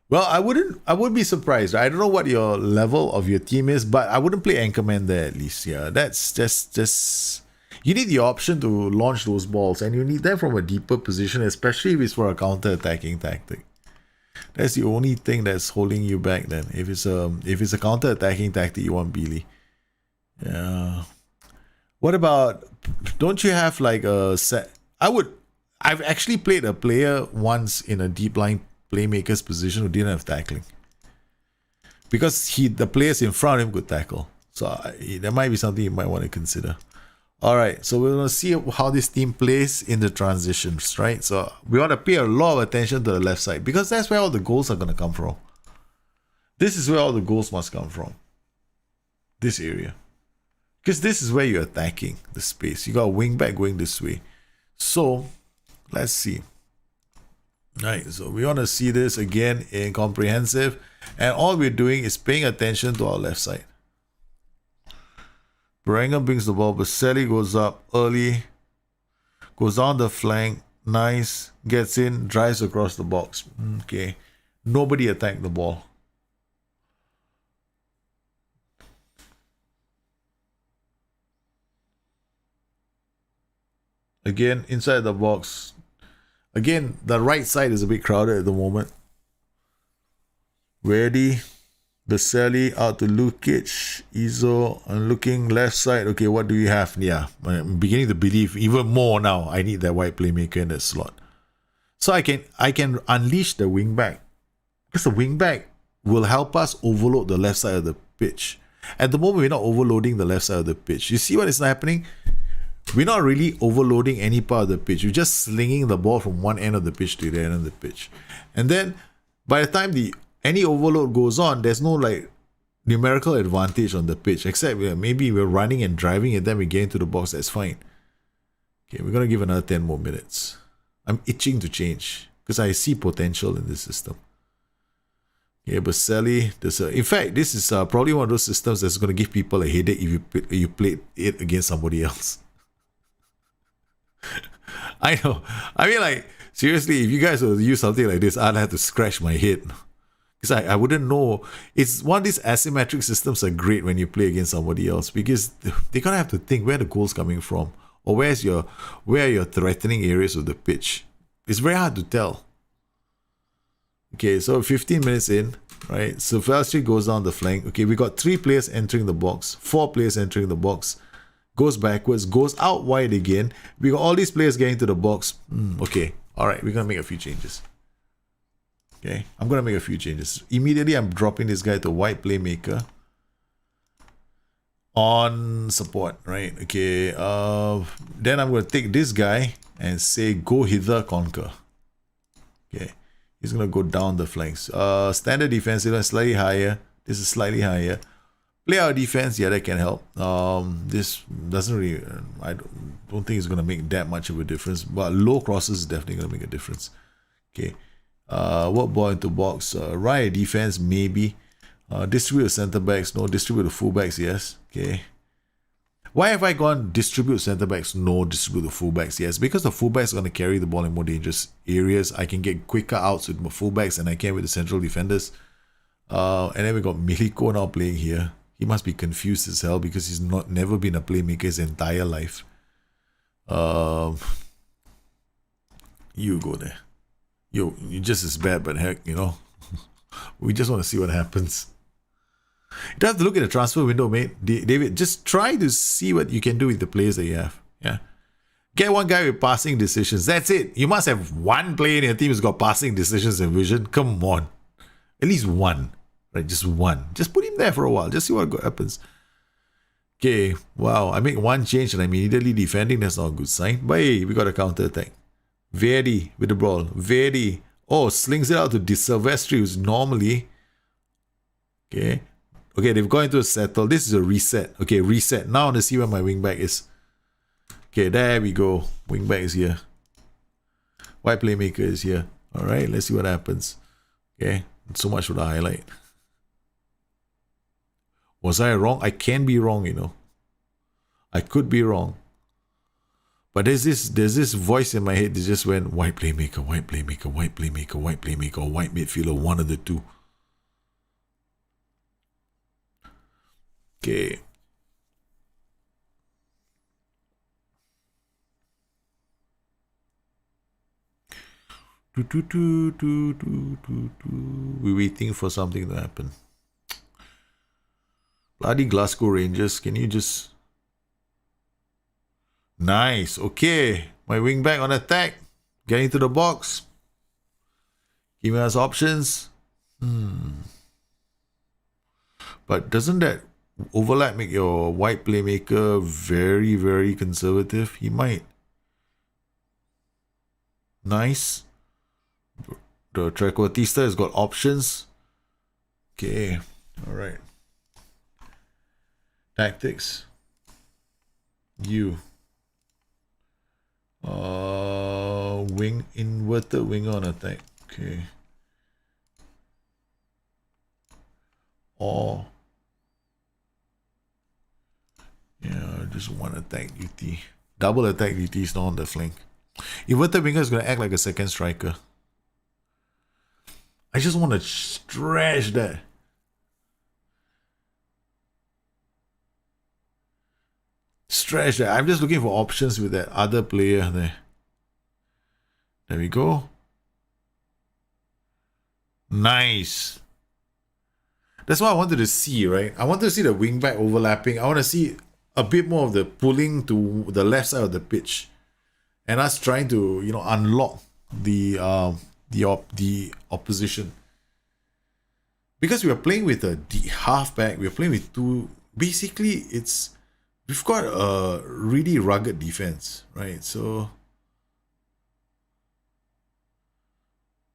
Well, I wouldn't be surprised. I don't know what your level of your team is, but I wouldn't play Anchorman there at least. Yeah, that's just you need the option to launch those balls, and you need that from a deeper position, especially if it's for a counter-attacking tactic. That's the only thing that's holding you back then. If it's a counter-attacking tactic, you want Billy. Yeah. What about, don't you have like a set? I've actually played a player once in a deep line playmaker's position who didn't have tackling. Because the players in front of him could tackle. So that might be something you might want to consider. Alright, so we're going to see how this team plays in the transitions, right? So we want to pay a lot of attention to the left side because that's where all the goals are going to come from. This is where all the goals must come from. This area. Because this is where you're attacking the space. You got a wing back going this way. So, let's see. Right, so we want to see this again in comprehensive. And all we're doing is paying attention to our left side. Berenga brings the ball, but Sally goes up early, goes down the flank, nice, gets in, drives across the box. Okay, nobody attacked the ball. Again, inside the box. Again, the right side is a bit crowded at the moment. Ready. Baselli out to Lukic, Izo, and looking left side. Okay, what do you have? Yeah, I'm beginning to believe even more now. I need that wide playmaker in that slot, so I can unleash the wing back, because the wing back will help us overload the left side of the pitch. At the moment, we're not overloading the left side of the pitch. You see what is happening? We're not really overloading any part of the pitch. We're just slinging the ball from one end of the pitch to the end of the pitch, and then by the time any overload goes on, there's no like numerical advantage on the pitch, except maybe we're running and driving and then we get into the box. That's fine. Okay, we're gonna give another 10 more minutes. I'm itching to change because I see potential in this system. Yeah, but Sally, in fact, this is probably one of those systems that's going to give people a headache if you play it against somebody else. I know. I mean, like, seriously, if you guys would use something like this, I'd have to scratch my head. Because I wouldn't know. It's one of these asymmetric systems are great when you play against somebody else because they're going to have to think where the goal's coming from or where are your threatening areas of the pitch. It's very hard to tell. Okay, so 15 minutes in, right? So Velstri goes down the flank. Okay, we got 3 players entering the box, 4 players entering the box, goes backwards, goes out wide again. We got all these players getting to the box. Okay, all right, we're going to make a few changes. Okay, I'm going to make a few changes. Immediately, I'm dropping this guy to white playmaker on support, right? Okay, then I'm going to take this guy and say go hither, conquer. Okay. He's going to go down the flanks. Standard defensive is slightly higher. This is slightly higher. Play our defense. Yeah, that can help. This doesn't really... I don't think it's going to make that much of a difference. But low crosses is definitely going to make a difference. Okay. Work ball into box. Right defense, maybe. Distribute the center backs. No. Distribute the full backs. Yes. Okay. Why have I gone distribute center backs? No, distribute the fullbacks. Yes, because the fullbacks are going to carry the ball in more dangerous areas. I can get quicker outs with my fullbacks than I can with the central defenders. And then we got Miliko now playing here. He must be confused as hell because he's never been a playmaker his entire life. You go there. You're just as bad, but heck, you know. We just want to see what happens. You don't have to look at the transfer window, mate. David, just try to see what you can do with the players that you have. Yeah. Get one guy with passing decisions. That's it. You must have one player in your team who's got passing decisions and vision. Come on. At least one. Right? Just one. Just put him there for a while. Just see what happens. Okay. Wow. I make one change and I'm immediately defending. That's not a good sign. But hey, we got a counter attack. Verdi with the ball. Verdi. Oh, slings it out to Di Silvestri, who's normally... Okay. Okay, they've gone into a settle. This is a reset. Okay, reset. Now I want to see where my wingback is. Okay, there we go. Wingback is here. White playmaker is here. Alright, let's see what happens. Okay, so much for the highlight. Was I wrong? I can be wrong, you know. I could be wrong. But there's this voice in my head that just went, white playmaker, white playmaker, white playmaker, white playmaker, white midfielder, one of the two. Okay. We're waiting for something to happen. Bloody Glasgow Rangers, can you just... Nice, okay. My wingback on attack. Getting to the box. Giving us options. But doesn't that overlap make your white playmaker very, very conservative? He might. Nice. The Trequartista has got options. Okay. Alright. Tactics. You. Inverted winger on attack. Okay. Or yeah, just one attack duty. Double attack duty is not on the flank. Inverted winger is going to act like a second striker. I just want to stretch that. Stretch that. I'm just looking for options with that other player there. There we go. Nice. That's what I wanted to see, right? I wanted to see the wingback overlapping. I want to see a bit more of the pulling to the left side of the pitch, and us trying to, you know, unlock the opposition. Because we are playing with a halfback, we are playing with two. Basically, we've got a really rugged defense, right? So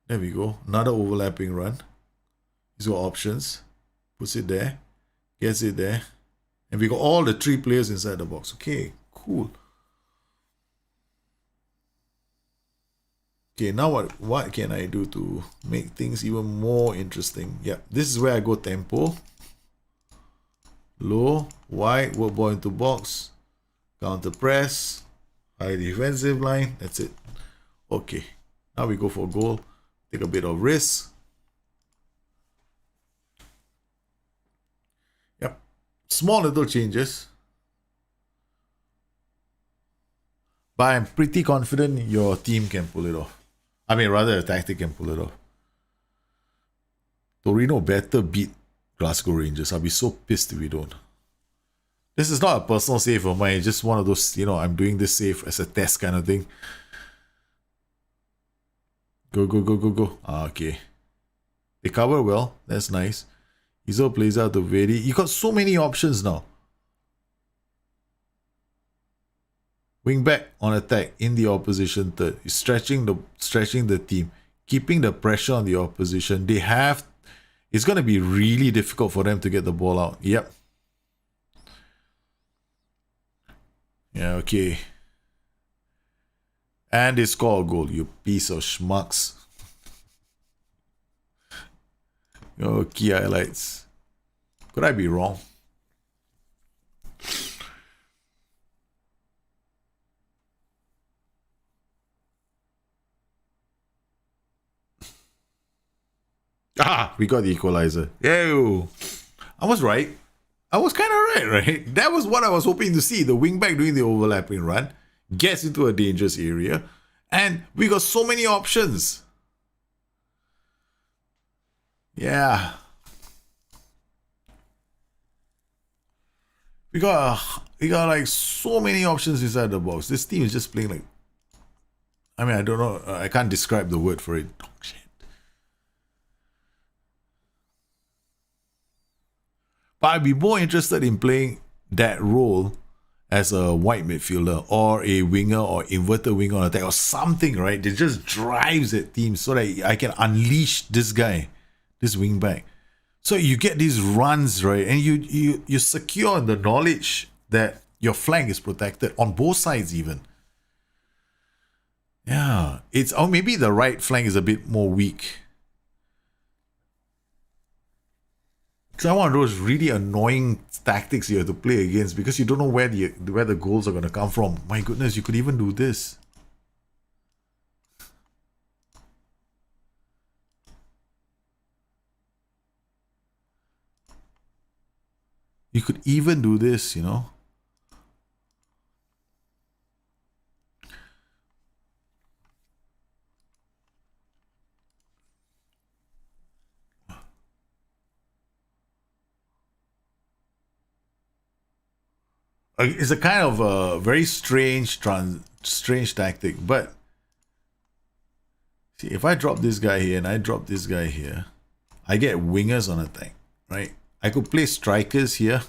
there we go. Another overlapping run. He's got options. Puts it there. Gets it there. And we got all the 3 players inside the box. Okay, cool. Okay, now what can I do to make things even more interesting? Yeah, this is where I go tempo. Low, wide, work ball into box, counter press, high defensive line. That's it. Okay, now we go for goal. Take a bit of risk. Yep, small little changes. But I'm pretty confident your team can pull it off. I mean, rather, a tactic can pull it off. Torino better beat Glasgow Rangers. I'll be so pissed if we don't. This is not a personal save of mine. It's just one of those, you know, I'm doing this save as a test kind of thing. Go, go, go, go, go. Ah, okay. They cover well. That's nice. Iso plays out to Vedi. You got so many options now. Wing back on attack in the opposition third. Stretching the team. Keeping the pressure on the opposition. They have... It's going to be really difficult for them to get the ball out. Yep. Yeah, okay. And they score a goal, you piece of schmucks. Oh, key highlights. Could I be wrong? Ah, we got the equalizer. Ew. I was right. I was kind of right? That was what I was hoping to see. The wingback doing the overlapping run. Gets into a dangerous area. And we got so many options. Yeah. We got like so many options inside the box. This team is just playing like... I mean, I don't know. I can't describe the word for it. Oh, shit. But I'd be more interested in playing that role as a wide midfielder or a winger or inverted winger on attack or something, right? That just drives at teams so that I can unleash this guy, this wing back. So you get these runs, right? And you're secure in the knowledge that your flank is protected on both sides even. Yeah, it's... Or maybe the right flank is a bit more weak. It's one of those really annoying tactics you have to play against because you don't know where the goals are going to come from. My goodness, you could even do this. You could even do this, you know. It's a kind of a very strange tactic, but see, if I drop this guy here and I drop this guy here, I get wingers on attack, right? I could play strikers here.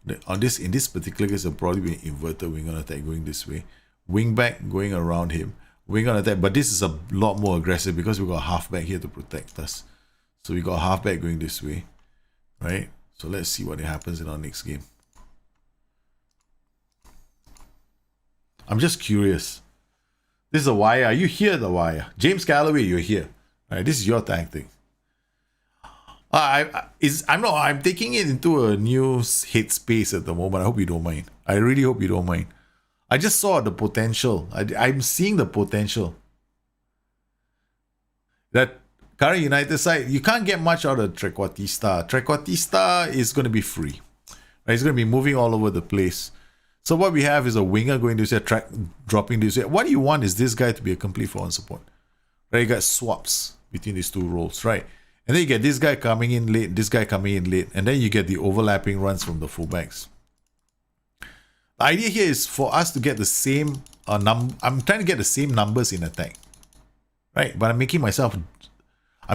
In this particular case, it'll probably be an inverted wing on attack going this way. Wing back going around him. Wing on attack, but this is a lot more aggressive because we got a halfback here to protect us. So we got a halfback going this way, right? So let's see what happens in our next game. I'm just curious. This is a wire. Are you here, the wire? James Calloway, you're here. All right, this is your tactic. I'm taking it into a new headspace at the moment. I hope you don't mind. I really hope you don't mind. I just saw the potential. I'm seeing the potential. That current United side, you can't get much out of Trequartista. Trequartista is going to be free. Right? It's going to be moving all over the place. So what we have is a winger going to say track dropping this way. What you want is this guy to be a complete forward support. Right? You got swaps between these two roles, right? And then you get this guy coming in late, this guy coming in late, and then you get the overlapping runs from the fullbacks. The idea here is for us to get the same I'm trying to get the same numbers in attack. Right? But I'm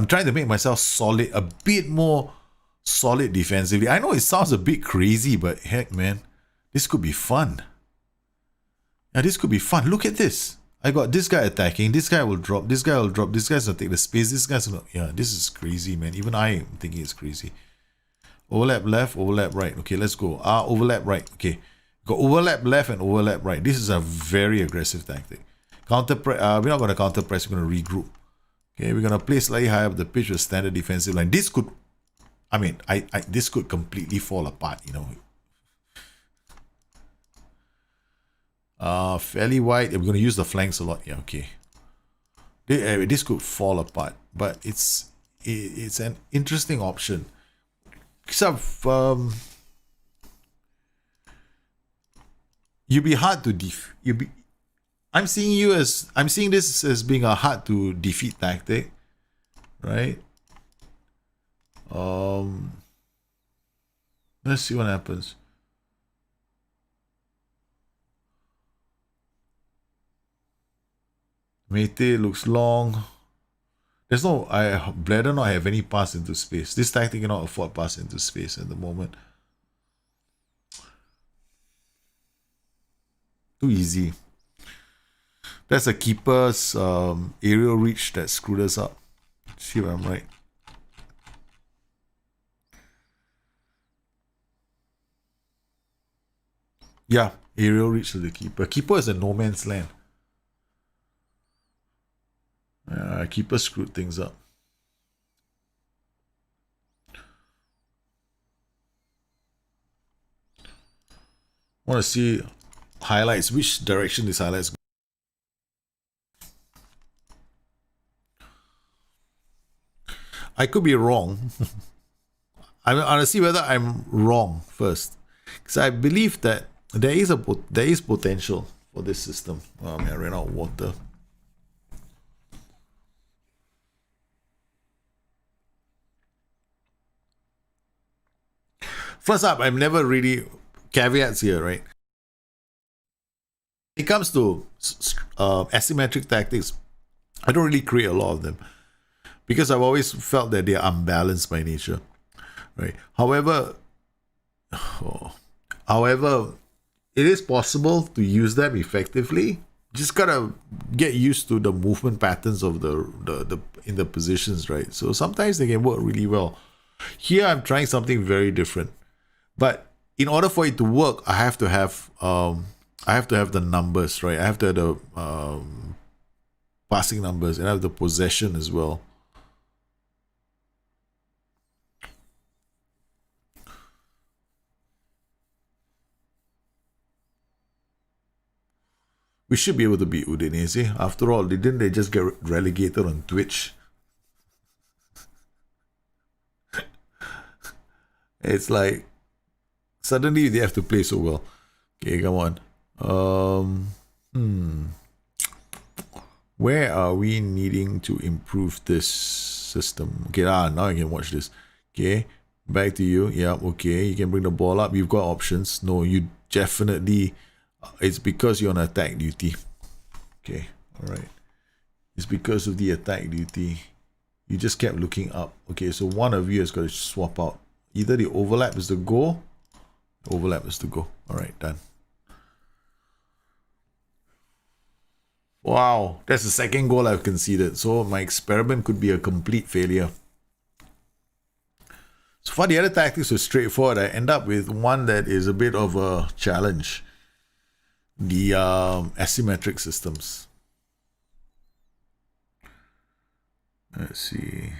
trying to make myself solid, a bit more solid defensively. I know it sounds a bit crazy, but heck man, this could be fun. Yeah, this could be fun. Look at this. I got this guy attacking. This guy will drop. This guy will drop. This guy's going to take the space. This guy's going to... Yeah, this is crazy, man. Even I am thinking it's crazy. Overlap left, overlap right. Okay, let's go. Overlap right. Okay. Got overlap left and overlap right. This is a very aggressive tactic. Counter press. We're not going to counter press. We're going to regroup. Okay, we're going to play slightly higher up the pitch with standard defensive line. This could, I mean, this could completely fall apart, you know. Fairly wide. We're going to use the flanks a lot. Yeah, okay. This could fall apart, but it's an interesting option. Except, you'd be hard to I'm seeing this as being a hard to defeat tactic, right? Let's see what happens. Mete looks long. There's no, Bladder not have any pass into space. This tactic cannot afford pass into space at the moment. Too easy. That's a keeper's aerial reach that screwed us up. See if I'm right. Yeah, aerial reach to the keeper. Keeper is a no man's land. Keeper screwed things up. Want to see highlights, which direction these highlights go. I could be wrong. I want to see whether I'm wrong first, because I believe that there is potential for this system. Oh man, I ran out of water. First up, I'm never really caveats here, right? When it comes to asymmetric tactics, I don't really create a lot of them because I've always felt that they are unbalanced by nature, right? However, it is possible to use them effectively. Just gotta get used to the movement patterns of the in the positions, right? So sometimes they can work really well. Here, I'm trying something very different. But in order for it to work, I have to have the numbers, right? I have to have the passing numbers and I have the possession as well. We should be able to beat Udinese. After all, didn't they just get relegated on Twitch? It's like suddenly they have to play so well. Okay, come on. Where are we needing to improve this system? Okay, now I can watch this. Okay, back to you. Yeah, okay, you can bring the ball up. You've got options. No, you definitely, it's because you're on attack duty. Okay, all right. It's because of the attack duty. You just kept looking up. Okay, so one of you has got to swap out. Either the overlap is the goal. Overlap is the goal. All right, done. Wow, that's the second goal I've conceded. So my experiment could be a complete failure. So far, the other tactics are straightforward. I end up with one that is a bit of a challenge. The asymmetric systems. Let's see.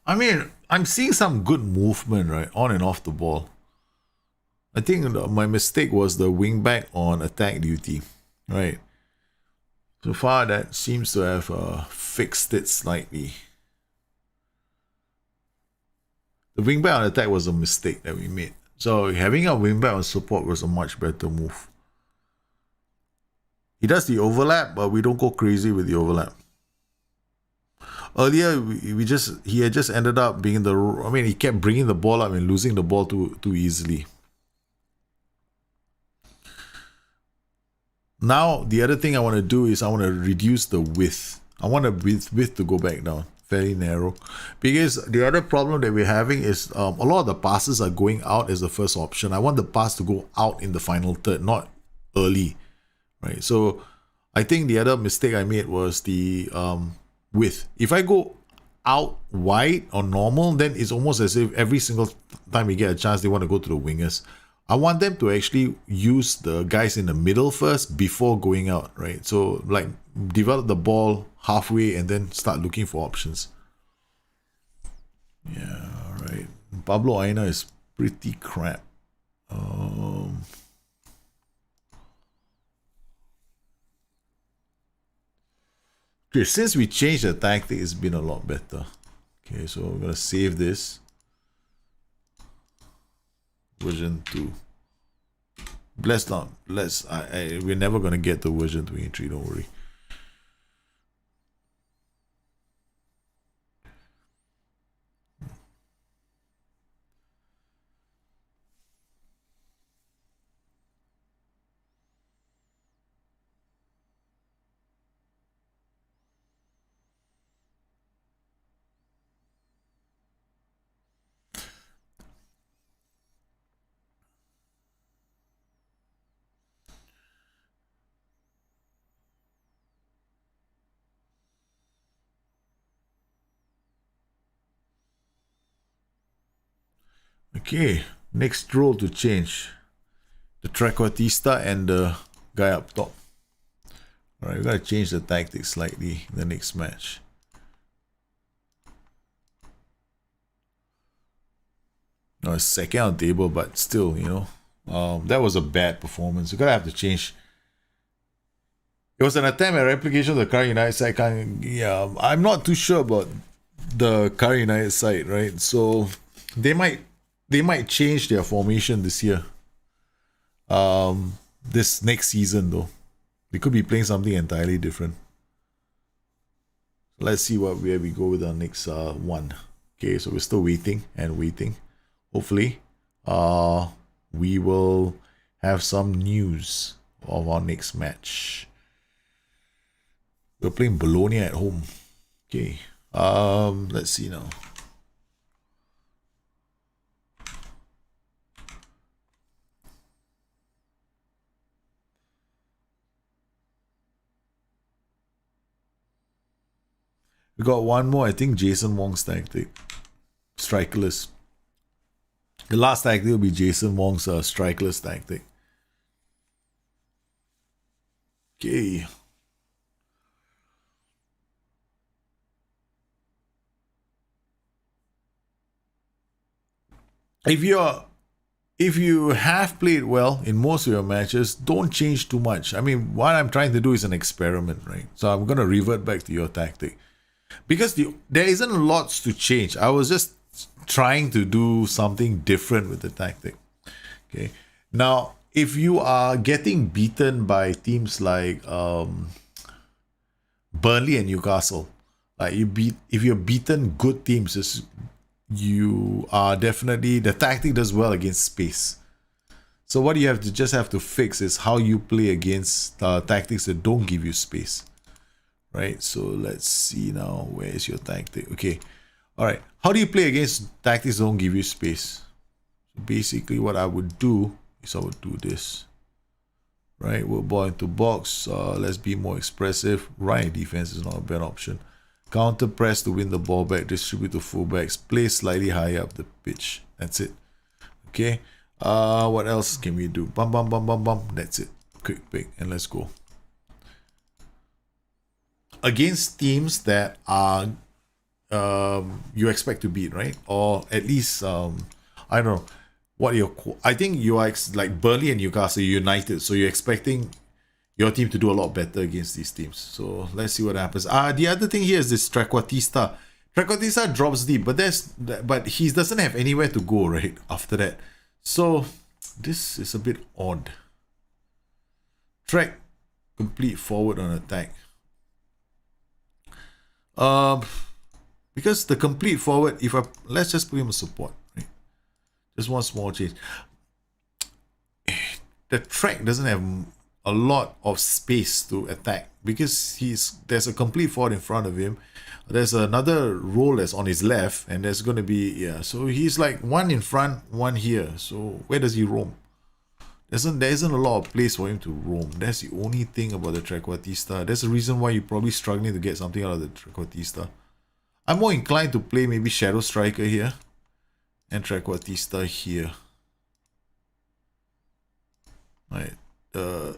I mean, I'm seeing some good movement, right, on and off the ball. I think my mistake was the wing back on attack duty, right? So far, that seems to have fixed it slightly. The wing back on attack was a mistake that we made. So having a wing back on support was a much better move. He does the overlap, but we don't go crazy with the overlap. Earlier, he had just ended up being he kept bringing the ball up and losing the ball too easily. Now, the other thing I want to do is I want to reduce the width. I want the width to go back down. fairly narrow. Because the other problem that we're having is a lot of the passes are going out as the first option. I want the pass to go out in the final third, not early, right? So I think the other mistake I made was the width. If I go out wide or normal, then it's almost as if every single time we get a chance, they want to go to the wingers. I want them to actually use the guys in the middle first before going out, right? So like develop the ball halfway and then start looking for options. Yeah, right. Pablo Aina is pretty crap. Okay, since we changed the tactic, it's been a lot better. Okay, so we're gonna save this. Version 2. Let's not. We're never gonna get to version 23. Don't worry. Okay, next role to change. The Trequartista and the guy up top. Alright, we gotta change the tactics slightly in the next match. No, it's second on the table, but still, you know, that was a bad performance. We're gonna have to change. It was an attempt at replication of the current United side. Yeah, I'm not too sure about the current United side, right? So they might change their formation this year. This next season though, they could be playing something entirely different. Let's see where we go with our next one. Okay, so we're still waiting and waiting. Hopefully, we will have some news of our next match. We're playing Bologna at home. Okay. Let's see now. We got one more, I think Jason Wong's tactic. Strikerless. The last tactic will be Jason Wong's strikerless tactic. Okay. If you have played well in most of your matches, don't change too much. I mean, what I'm trying to do is an experiment, right? So I'm going to revert back to your tactic. Because there isn't lots to change. I was just trying to do something different with the tactic. Okay. Now, if you are getting beaten by teams like Burnley and Newcastle, like if you're beaten good teams, you are definitely, the tactic does well against space. So what you just have to fix is how you play against tactics that don't give you space. Right, so let's see now. Where is your tactic? Okay, all right. How do you play against tactics that don't give you space? So basically, what I would do is I would do this. Right, we'll ball into box. Let's be more expressive. Right, defense is not a bad option. Counter press to win the ball back. Distribute to fullbacks. Play slightly higher up the pitch. That's it. Okay. What else can we do? Bum bum bum bum bum. That's it. Quick pick and let's go. Against teams that are you expect to beat, right? Or at least I don't know what I think you are like Burnley and Newcastle United, so you're expecting your team to do a lot better against these teams. So let's see what happens. The other thing here is this Trequartista. Trequartista drops deep, but he doesn't have anywhere to go right after that. So this is a bit odd. Track complete forward on attack. Because the complete forward, let's just put him a support, right? Just one small change. The track doesn't have a lot of space to attack because there's a complete forward in front of him. There's another roll that's on his left, and there's going to be, yeah, so he's like one in front, one here. So where does he roam? There isn't a lot of place for him to roam. That's the only thing about the Trequartista. That's the reason why you're probably struggling to get something out of the Trequartista. I'm more inclined to play maybe Shadow Striker here and Trequartista here. Right. The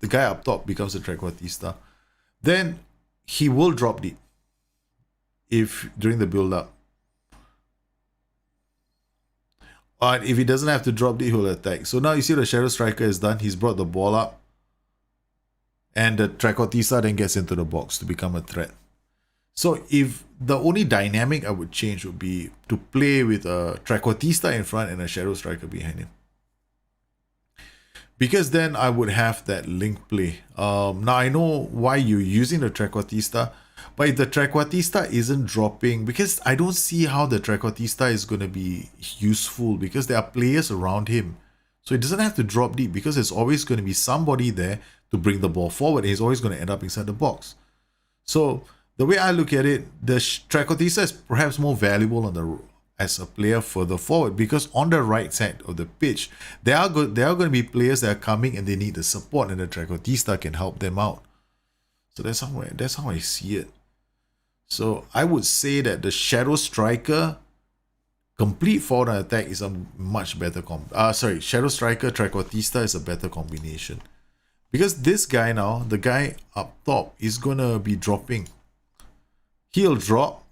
guy up top becomes a Trequartista. Then he will drop deep if during the build up. But if he doesn't have to drop deep, he'll attack. So now you see the Shadow Striker is done. He's brought the ball up. And the Trequartista then gets into the box to become a threat. So if the only dynamic I would change would be to play with a Trequartista in front and a Shadow Striker behind him. Because then I would have that link play. Now I know why you're using the Trequartista, but if the Trequartista isn't dropping, because I don't see how the Trequartista is going to be useful because there are players around him. So it doesn't have to drop deep because there's always going to be somebody there to bring the ball forward. He's always going to end up inside the box. So the way I look at it, the Trequartista is perhaps more valuable on the as a player further forward because on the right side of the pitch, there are going to be players that are coming and they need the support, and the Trequartista can help them out. So that's how I see it. So I would say that the Shadow Striker complete forward attack is a much better Shadow Striker Trequartista is a better combination. Because this guy now, the guy up top, is gonna be dropping. He'll drop,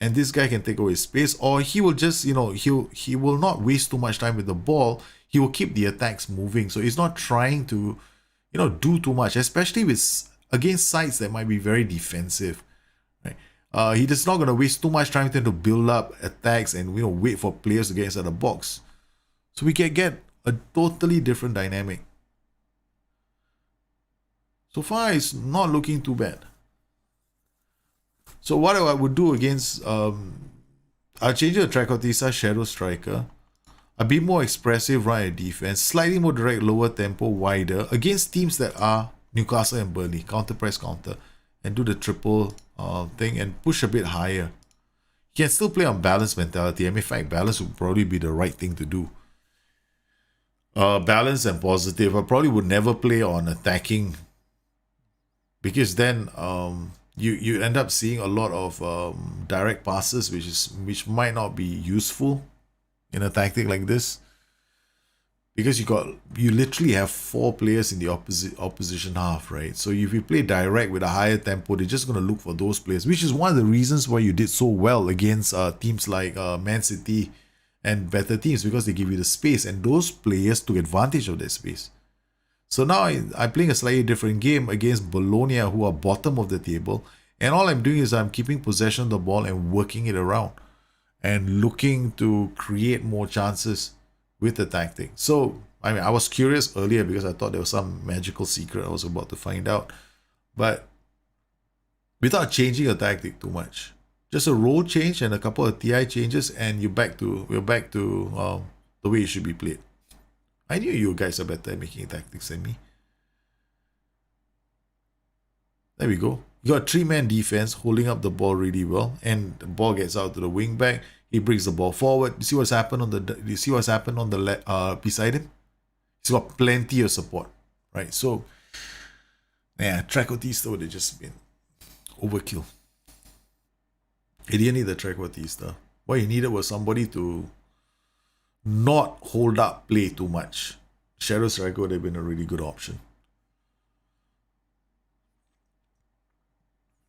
and this guy can take away space, or he will just, he will not waste too much time with the ball. He will keep the attacks moving. So he's not trying to, do too much, especially against sides that might be very defensive. Right? He is not going to waste too much time to build up attacks and wait for players to get inside the box. So we can get a totally different dynamic. So far, it's not looking too bad. So what I would do against, I'll change the Trequartista Shadow Striker. A bit more expressive right at defense, slightly more direct, lower tempo, wider, against teams that are Newcastle and Burnley, counter press counter, and do the triple thing and push a bit higher. You can still play on balance mentality, and in fact, balance would probably be the right thing to do. Balance and positive. I probably would never play on attacking because then you end up seeing a lot of direct passes, which might not be useful in a tactic like this, because you literally have 4 players in the opposition half, right? So if you play direct with a higher tempo, they're just going to look for those players, which is one of the reasons why you did so well against teams like Man City and better teams, because they give you the space, and those players took advantage of that space. So now I'm playing a slightly different game against Bologna, who are bottom of the table, and all I'm doing is I'm keeping possession of the ball and working it around and looking to create more chances with the tactic. So, I was curious earlier because I thought there was some magical secret I was about to find out. But without changing the tactic too much, just a role change and a couple of TI changes, and we're back to the way it should be played. I knew you guys are better at making tactics than me. There we go. You got 3-man defense holding up the ball really well, and the ball gets out to the wing back. He brings the ball forward. You see what's happened on the beside him? He's got plenty of support, right? So, yeah, Trequartista would have just been overkill. He didn't need the Trequartista. What he needed was somebody to not hold up play too much. Shadow Striker would have been a really good option.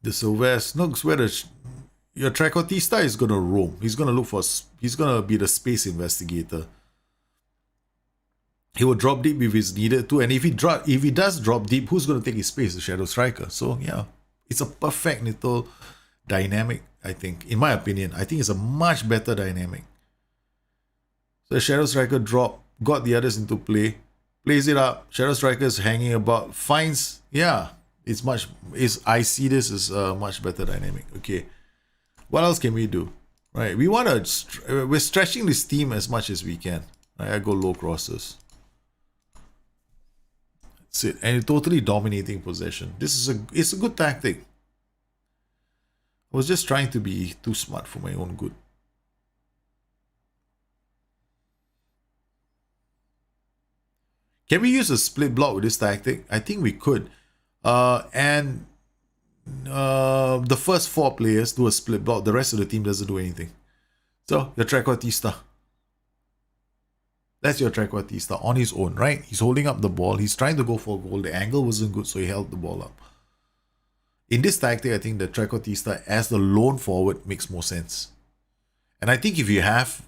The Sylvester looks where your Trequartista is going to roam. He's going to be the space investigator. He will drop deep if he's needed to, and if he does drop deep, who's going to take his space? The Shadow Striker. So yeah, it's a perfect little dynamic, I think. In my opinion, I think it's a much better dynamic. So the Shadow Striker got the others into play, plays it up. Shadow Striker is hanging about, finds, yeah, I see this as a much better dynamic. Okay, what else can we do? Right, we're stretching this team as much as we can. Right, I go low crosses. That's it. And totally dominating possession. It's a good tactic. I was just trying to be too smart for my own good. Can we use a split block with this tactic? I think we could. And the first 4 players do a split block. The rest of the team doesn't do anything. So, your trequartista. That's your trequartista on his own, right? He's holding up the ball. He's trying to go for a goal. The angle wasn't good, so he held the ball up. In this tactic, I think the trequartista as the lone forward makes more sense. And I think if you have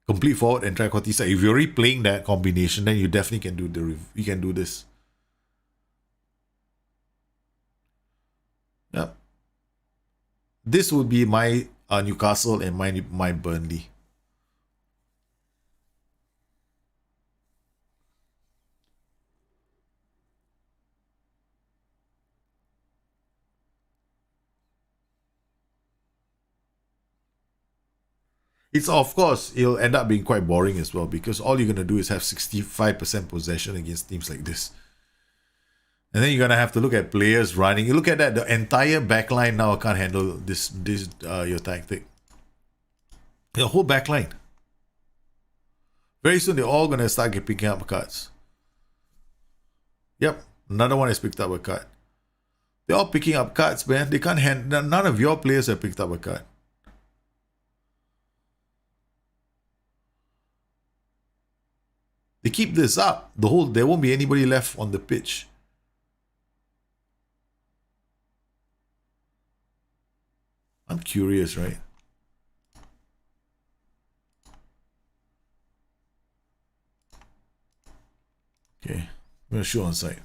complete forward and trequartista, if you're already playing that combination, then you definitely can do this. Yep. This would be my Newcastle and my Burnley. It's of course, it'll end up being quite boring as well because all you're going to do is have 65% possession against teams like this. And then you're going to have to look at players running. You look at that, the entire backline now can't handle this your tactic. The whole backline. Very soon they're all going to start picking up cards. Yep, another one has picked up a card. They're all picking up cards, man. They can't handle. None of your players have picked up a card. They keep this up, there won't be anybody left on the pitch. I'm curious, right? Okay, I'm gonna shoot on site.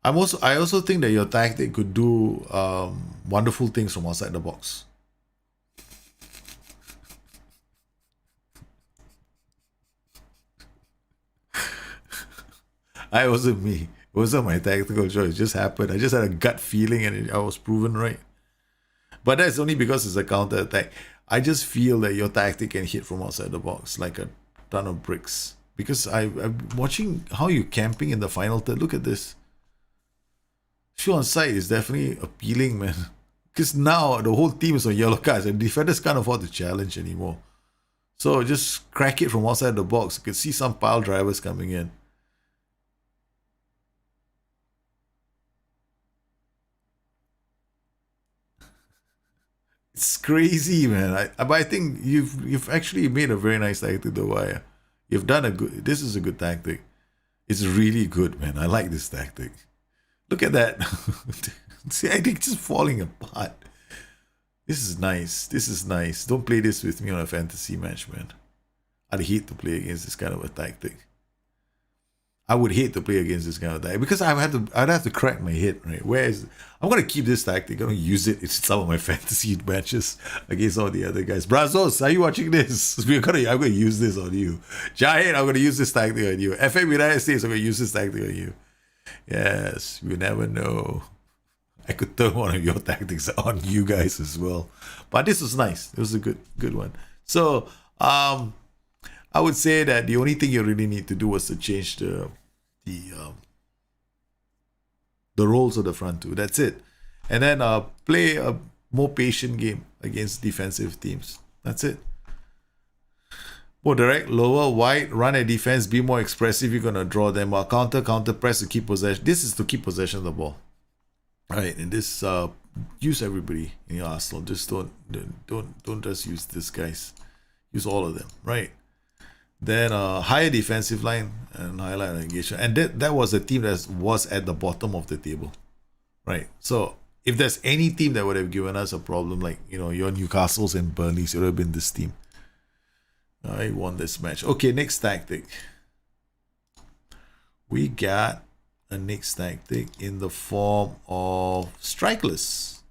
I also think that your tactic could do wonderful things from outside the box. I wasn't me. It wasn't my tactical choice. It just happened. I just had a gut feeling and I was proven right. But that's only because it's a counter attack. I just feel that your tactic can hit from outside the box like a ton of bricks. Because I'm watching how you're camping in the final third. Look at this. Shoot on sight is definitely appealing, man. Because now the whole team is on yellow cards and defenders can't afford to challenge anymore. So just crack it from outside the box. You can see some pile drivers coming in. It's crazy, man. But I think you've actually made a very nice tactic, though. Wire. You've done a good. This is a good tactic. It's really good, man. I like this tactic. Look at that. See, I think it's just falling apart. This is nice. This is nice. Don't play this with me on a fantasy match, man. I'd hate to play against this kind of a tactic. I would hate to play against this kind of tactic because I'd have to crack my head, right? I'm gonna keep this tactic, I'm gonna use it in some of my fantasy matches against all the other guys. Brazos, are you watching this? I'm gonna use this on you. Jahid, I'm gonna use this tactic on you. FM United States, I'm gonna use this tactic on you. Yes, you never know. I could turn one of your tactics on you guys as well. But this was nice. It was a good one. So I would say that the only thing you really need to do was to change the roles of the front two. That's it. And then play a more patient game against defensive teams. That's it. More direct, lower, wide, run at defense, be more expressive. You're gonna draw them out. Counter, press to keep possession. This is to keep possession of the ball. Right, and this use everybody in your arsenal. Just don't just use this guys. Use all of them, right? Then higher defensive line and highlight engagement. And that was a team that was at the bottom of the table. Right. So if there's any team that would have given us a problem, like your Newcastles and Burnleys, it would have been this team. I won this match. Okay, next tactic. We got a next tactic in the form of strikeless.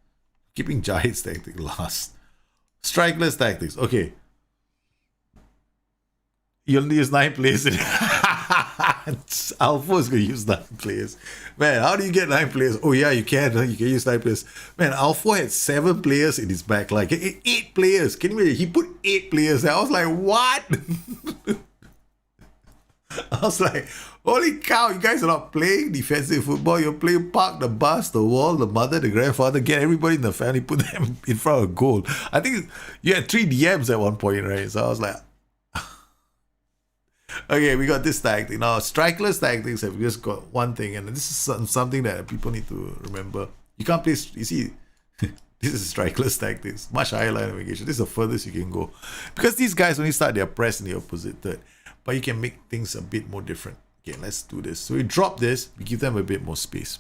Keeping Jahid's tactic last. Strikeless tactics. Okay. You'll use 9 players. Alpha is going to use 9 players. Man, how do you get 9 players? Oh, yeah, you can. You can use 9 players. Man, Alpha had 7 players in his back line. 8 players. Can you imagine? He put 8 players there. I was like, what? I was like, holy cow, you guys are not playing defensive football. You're playing park the bus, the wall, the mother, the grandfather, get everybody in the family, put them in front of a goal. I think you had 3 DMs at one point, right? So I was like, okay, we got this tactic. Now, strikerless tactics have just got one thing, and this is something that people need to remember. You can't play, you see, this is strikerless tactics, much higher line of engagement. This is the furthest you can go. Because these guys only start their press in the opposite third. But you can make things a bit more different. Okay, let's do this. So we drop this, we give them a bit more space.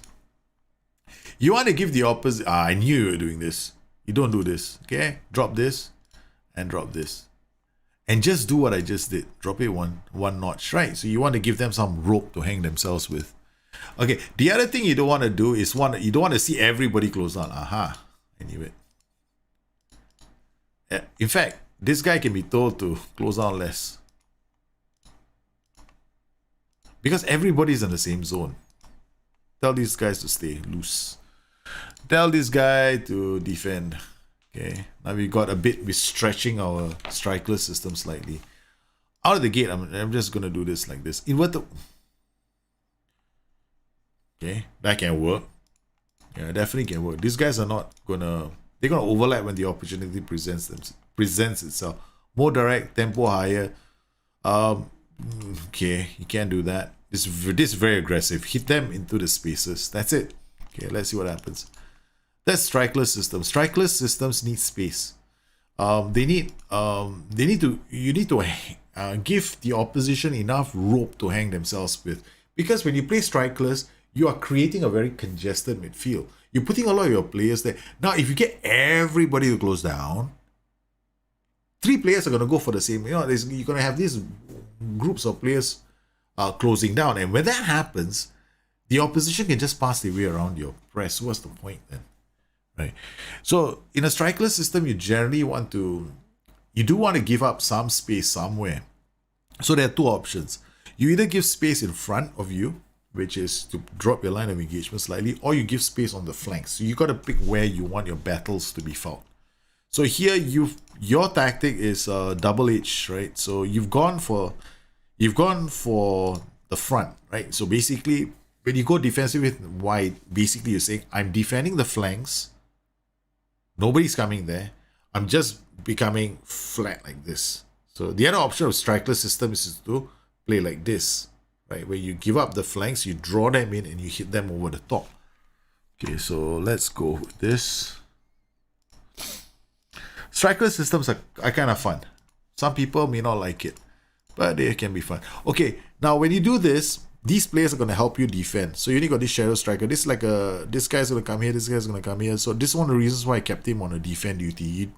You want to give the opposite. I knew you were doing this. You don't do this. Okay, drop this and drop this. And just do what I just did. Drop it one notch, right? So you want to give them some rope to hang themselves with. Okay, the other thing you don't want to do is you don't want to see everybody close down. Aha, I knew it. In fact, this guy can be told to close down less. Because everybody's in the same zone. Tell these guys to stay loose. Tell this guy to defend. Okay, now we got a bit, we're stretching our strikerless system slightly. Out of the gate, I'm just going to do this like this. Invert the... Okay, that can work. Yeah, definitely can work. These guys are not going to... They're going to overlap when the opportunity presents itself. More direct, tempo higher. Okay, you can't do that. This is very aggressive. Hit them into the spaces. That's it. Okay, let's see what happens. That's strikerless systems. Strikerless systems need space. You need to give the opposition enough rope to hang themselves with. Because when you play strikerless, you are creating a very congested midfield. You're putting a lot of your players there. Now, if you get everybody to close down, 3 players are going to go for the same. You're going to have these groups of players closing down. And when that happens, the opposition can just pass their way around your press. What's the point then? Right. So in a strikerless system, you generally you do want to give up some space somewhere. So there are 2 options. You either give space in front of you, which is to drop your line of engagement slightly, or you give space on the flanks. So you got to pick where you want your battles to be fought. So here your tactic is double-edged, right? So you've gone for the front, right? So basically, when you go defensive with wide, basically you're saying, I'm defending the flanks. Nobody's coming there. I'm just becoming flat like this. So the other option of strikerless system is to play like this, right? Where you give up the flanks, you draw them in, and you hit them over the top. Okay, so let's go with this. Strikerless systems are kind of fun. Some people may not like it, but they can be fun. Okay, now when you do this, these players are going to help you defend. So you only got this shadow striker. This is like this guy's going to come here, this guy's going to come here. So this is one of the reasons why I kept him on a defend duty.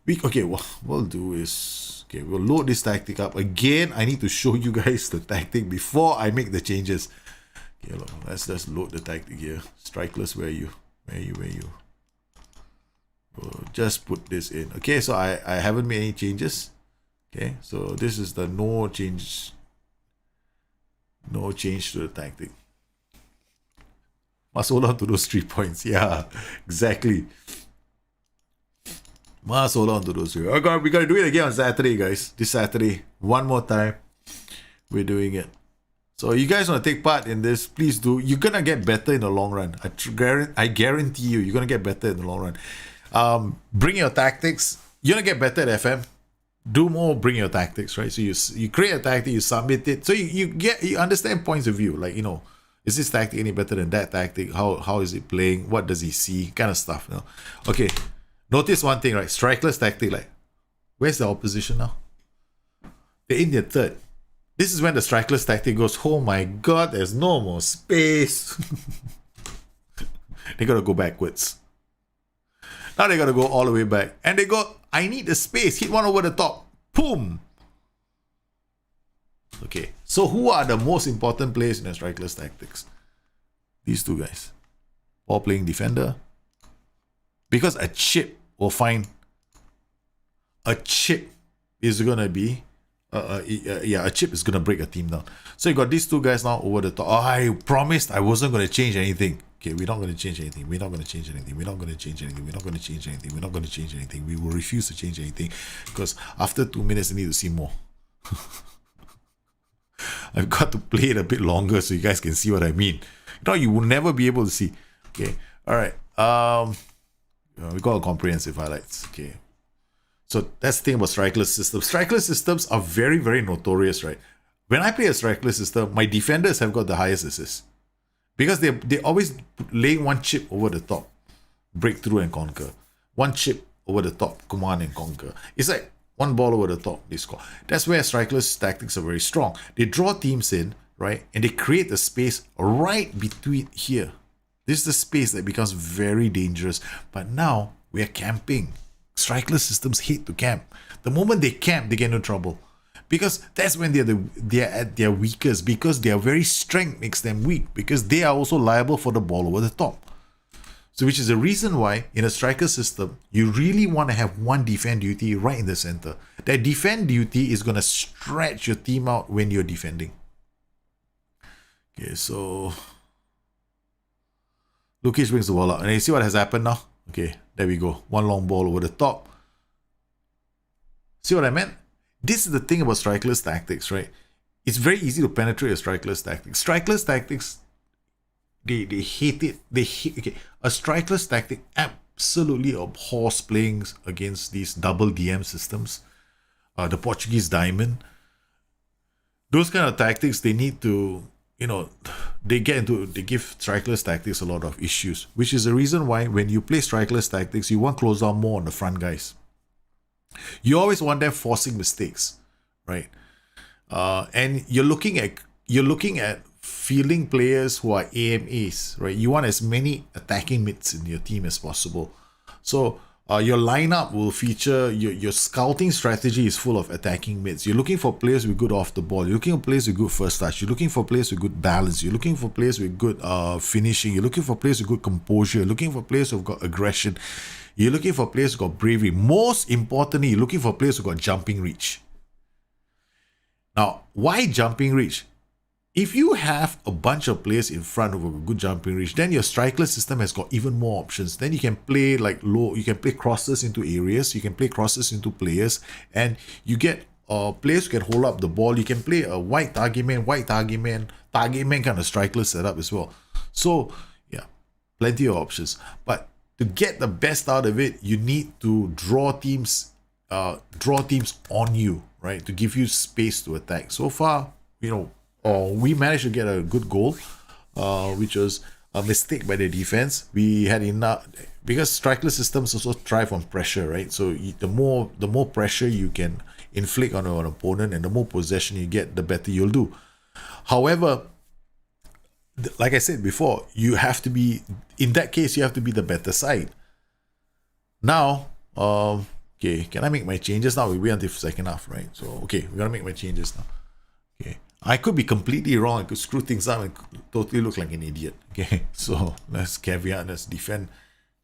Okay, what we'll do is, okay, we'll load this tactic up. Again, I need to show you guys the tactic before I make the changes. Okay, let's just load the tactic here. Strikerless, where are you? We'll just put this in. Okay, so I haven't made any changes. Okay, so this is the no change to the tactic. Must hold on to those 3 points. Yeah, exactly. Must hold on to those 3. Okay, we gotta do it again on Saturday, guys. This Saturday, one more time, we're doing it. So you guys want to take part in this, please do. You're gonna get better in the long run. I guarantee you, you're gonna get better in the long run. Bring your tactics. You're gonna get better at FM. Do more, bring your tactics, right? So you create a tactic, you submit it. So you understand points of view, like, is this tactic any better than that tactic? How is it playing? What does he see? Kind of stuff, Okay, notice one thing, right? Strikerless tactic, like, where's the opposition now? They're in their third. This is when the strikerless tactic goes, oh my god, there's no more space. They gotta go backwards. Now they gotta go all the way back. And they go, I need the space. Hit one over the top. Boom. Okay. So who are the most important players in the strikerless tactics? These 2 guys. Ball playing defender. Because a chip will find... A chip is gonna be... a chip is gonna break a team down. So you got these 2 guys now over the top. Oh, I promised I wasn't gonna change anything. Okay, we're not going to change anything. We're not going to change anything. We're not going to change anything. We're not going to change anything. We're not going to change anything. We will refuse to change anything because after 2 minutes, I need to see more. I've got to play it a bit longer so you guys can see what I mean. No, you will never be able to see. Okay, all right. We got a comprehensive highlights. Okay, so that's the thing about strikerless systems. Strikerless systems are very, very notorious, right? When I play a strikerless system, my defenders have got the highest assists because they always lay one chip over the top, break through and conquer. One chip over the top, command and conquer. It's like one ball over the top, they score. That's where strikerless tactics are very strong. They draw teams in, right? And they create a space right between here. This is the space that becomes very dangerous. But now we are camping. Strikerless systems hate to camp. The moment they camp, they get into trouble. Because that's when they're at their weakest. Because their very strength makes them weak. Because they are also liable for the ball over the top. So which is the reason why in a striker system, you really want to have one defend duty right in the center. That defend duty is going to stretch your team out when you're defending. Okay, so Lukic brings the ball out. And you see what has happened now? Okay, there we go. One long ball over the top. See what I meant? This is the thing about strikerless tactics, right? It's very easy to penetrate a strikerless tactics. Strikerless tactics, they hate it. Okay, a strikerless tactic absolutely abhors playing against these double DM systems. The Portuguese diamond. Those kind of tactics, they need to, they give strikerless tactics a lot of issues, which is the reason why when you play strikerless tactics, you want to close down more on the front guys. You always want them forcing mistakes, right? And you're looking at fielding players who are AMAs, right? You want as many attacking mids in your team as possible. So your lineup will feature, your scouting strategy is full of attacking mids. You're looking for players with good off the ball. You're looking for players with good first touch. You're looking for players with good balance. You're looking for players with good finishing. You're looking for players with good composure. You're looking for players who've got aggression. You're looking for players who've got bravery. Most importantly, you're looking for players who've got jumping reach. Now, why jumping reach? If you have a bunch of players in front of a good jumping reach, then your strikerless system has got even more options. Then you can play like low, you can play crosses into areas, you can play crosses into players, and you get players who can hold up the ball. You can play a white target man kind of strikerless setup as well. So, yeah, plenty of options. But to get the best out of it, you need to draw teams on you, right? To give you space to attack. So far, we managed to get a good goal, which was a mistake by the defense. We had enough, because strikerless systems also thrive on pressure, right? So the more pressure you can inflict on an opponent and the more possession you get, the better you'll do. However, like I said before, you have to be, in that case, you have to be the better side. Now, okay, can I make my changes now? We wait until second half, right? So, okay, we're gonna make my changes now. Okay, I could be completely wrong. I could screw things up and totally look like an idiot. Okay, so let's caveat, let's defend.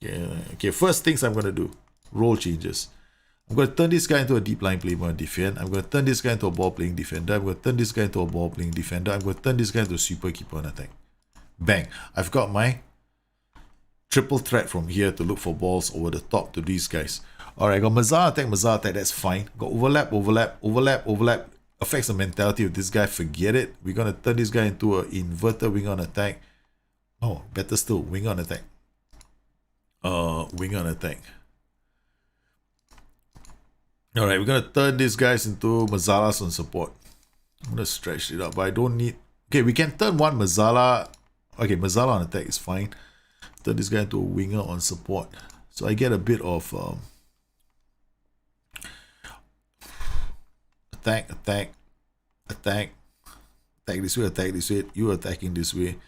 Okay, first things I'm gonna do, role changes. I'm going to turn this guy into a deep line player and defend. I'm going to turn this guy into a ball playing defender. I'm going to turn this guy into a ball playing defender. I'm going to turn this guy into a sweeper keeper and attack. Bang. I've got my triple threat from here to look for balls over the top to these guys. Alright, I got Mazar attack, that's fine. Got overlap. Affects the mentality of this guy, forget it. We're going to turn this guy into an inverted wing on attack. Oh, better still, wing on attack. Wing on attack. Alright, we're going to turn these guys into Mazalas on support. I'm going to stretch it up, but I don't need... Okay, we can turn one Mazala... Okay, Mazala on attack is fine. Turn this guy into a winger on support. So I get a bit of... Attack this way, you attacking this way.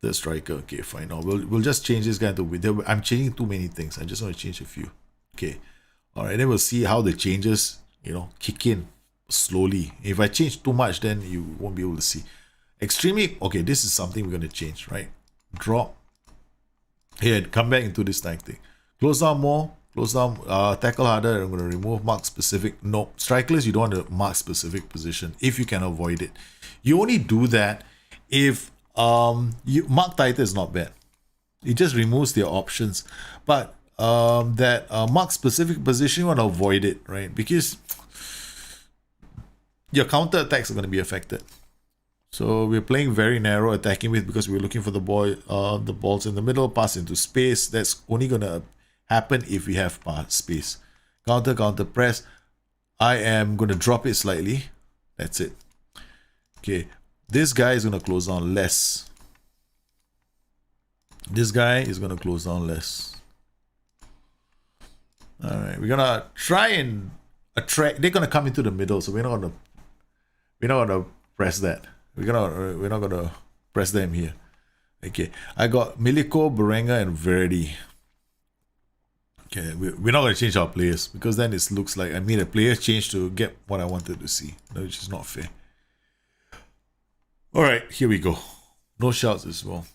The striker, okay, fine. Now we'll just change this guy to... I'm changing too many things. I just want to change a few. Okay. Alright, then we'll see how the changes, kick in slowly. If I change too much, then you won't be able to see. Extremely, okay, this is something we're going to change, right? Drop. Here, come back into this tactic. Close down more, tackle harder. I'm going to remove mark specific. No, strikerless, you don't want to mark specific position if you can avoid it. You only do that if mark tighter is not bad. It just removes their options. But that mark specific position, you want to avoid it, right? Because your counter attacks are going to be affected. So we're playing very narrow attacking with because we're looking for the balls in the middle, pass into space. That's only gonna happen if we have space. Counter, press. I am gonna drop it slightly. That's it. Okay, this guy is gonna close down less. This guy is gonna close down less. All right, we're gonna try and attract. They're gonna come into the middle, so we're not gonna press that. We're not gonna press them here. Okay, I got Milico, Berenga, and Verdi. Okay, we're not gonna change our players because then it looks like I made a player change to get what I wanted to see, which is not fair. All right, here we go. No shouts as well.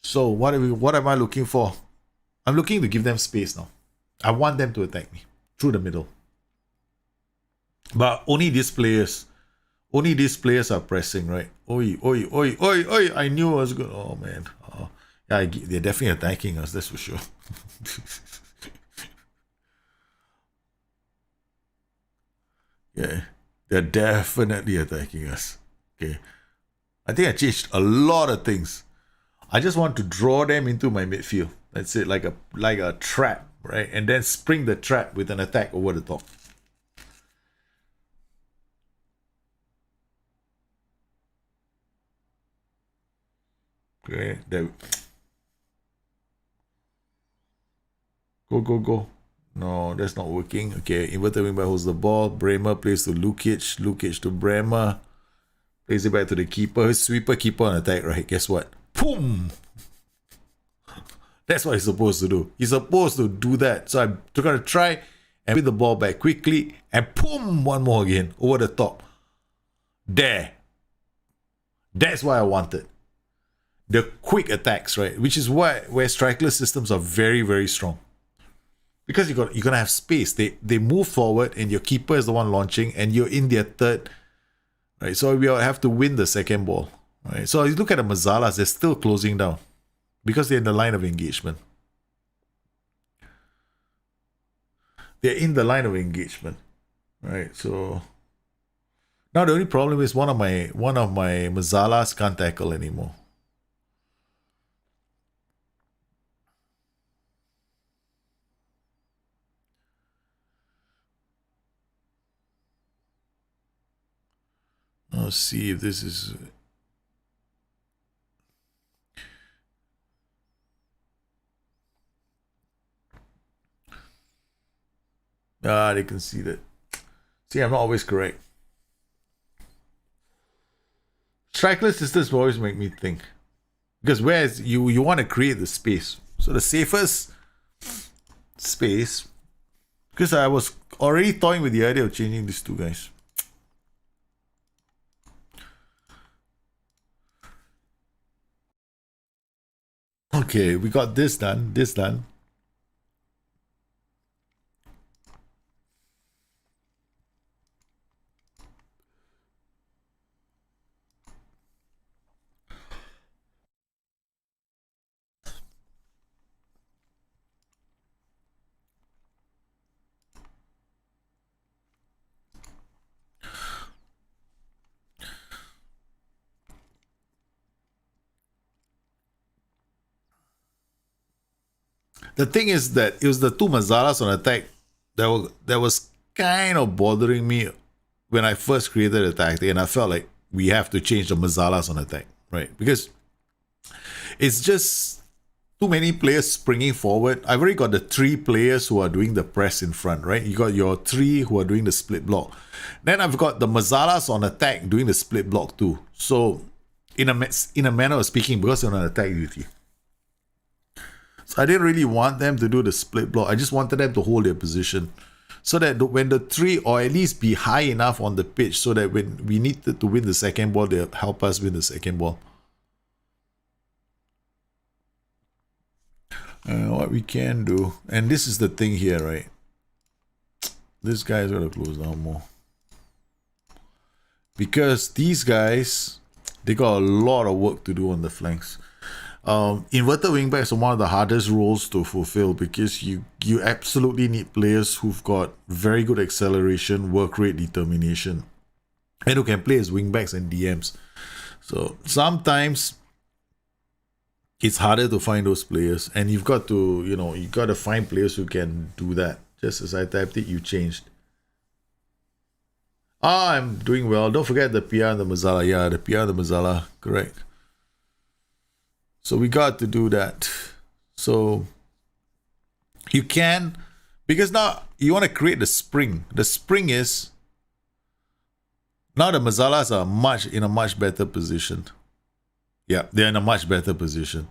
So what am I looking for? I'm looking to give them space now. I want them to attack me through the middle. But only these players are pressing, right? Oi. I knew I was good. Oh, man. Oh, yeah, they're definitely attacking us, that's for sure. Yeah, they're definitely attacking us. Okay. I think I changed a lot of things. I just want to draw them into my midfield. That's it, like a trap, right? And then spring the trap with an attack over the top. Okay, there. Go. No, that's not working. Okay, inverted wingback holds the ball. Bremer plays to Lukic. Lukic to Bremer. Plays it back to the keeper. Sweeper, keeper on attack, right? Guess what? Boom! That's what he's supposed to do. He's supposed to do that. So I'm going to try and win the ball back quickly. And boom! One more again. Over the top. There. That's what I wanted. The quick attacks, right? Which is where strikerless systems are very, very strong. Because you're gonna have space. They move forward and your keeper is the one launching and you're in their third. Right. So we have to win the second ball. Right. So you look at the Mazalas, they're still closing down. Because they're in the line of engagement. They're in the line of engagement. Right. So now the only problem is one of my Mazalas can't tackle anymore. Let's see if this is. They can see that. See, I'm not always correct. Strikerless systems always make me think. Because whereas you want to create the space. So the safest space. Because I was already toying with the idea of changing these two guys. Okay, we got this done. The thing is that it was the two Mazalas on attack that was kind of bothering me when I first created the tactic, and I felt like we have to change the Mazalas on attack, right? Because it's just too many players springing forward. I've already got the 3 players who are doing the press in front, right? You got your 3 who are doing the split block. Then I've got the Mazalas on attack doing the split block too. So in a manner of speaking, because they're on attack duty. So I didn't really want them to do the split block. I just wanted them to hold their position. So that when the 3, or at least be high enough on the pitch, so that when we needed to win the second ball, they'll help us win the second ball. What we can do, and this is the thing here, right? This guy's got to close down more. Because these guys, they got a lot of work to do on the flanks. Inverted wingbacks are one of the hardest roles to fulfill because you absolutely need players who've got very good acceleration, work rate, determination, and who can play as wingbacks and DMs. So sometimes it's harder to find those players, and you've got to, you got to find players who can do that. Just as I typed it, you changed. Ah, I'm doing well. Don't forget the PR and the Mazala. Yeah, the PR and the Mazala. Correct. So we got to do that. So you can, because now you want to create the spring. The spring is, now the Mazalas are in a much better position. Yeah, they're in a much better position.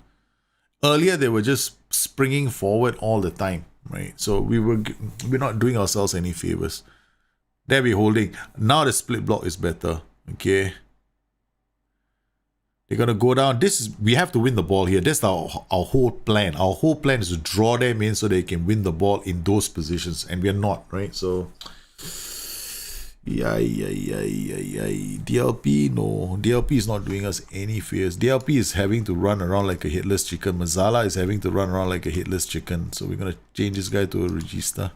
Earlier, they were just springing forward all the time, right? So we're not doing ourselves any favors. There we're holding. Now the split block is better. Okay. They're gonna go down. We have to win the ball here. That's our whole plan. Our whole plan is to draw them in so they can win the ball in those positions, and we're not, right? So DLP, no. DLP is not doing us any favors. DLP is having to run around like a headless chicken. Mazala is having to run around like a headless chicken. So we're gonna change this guy to a regista.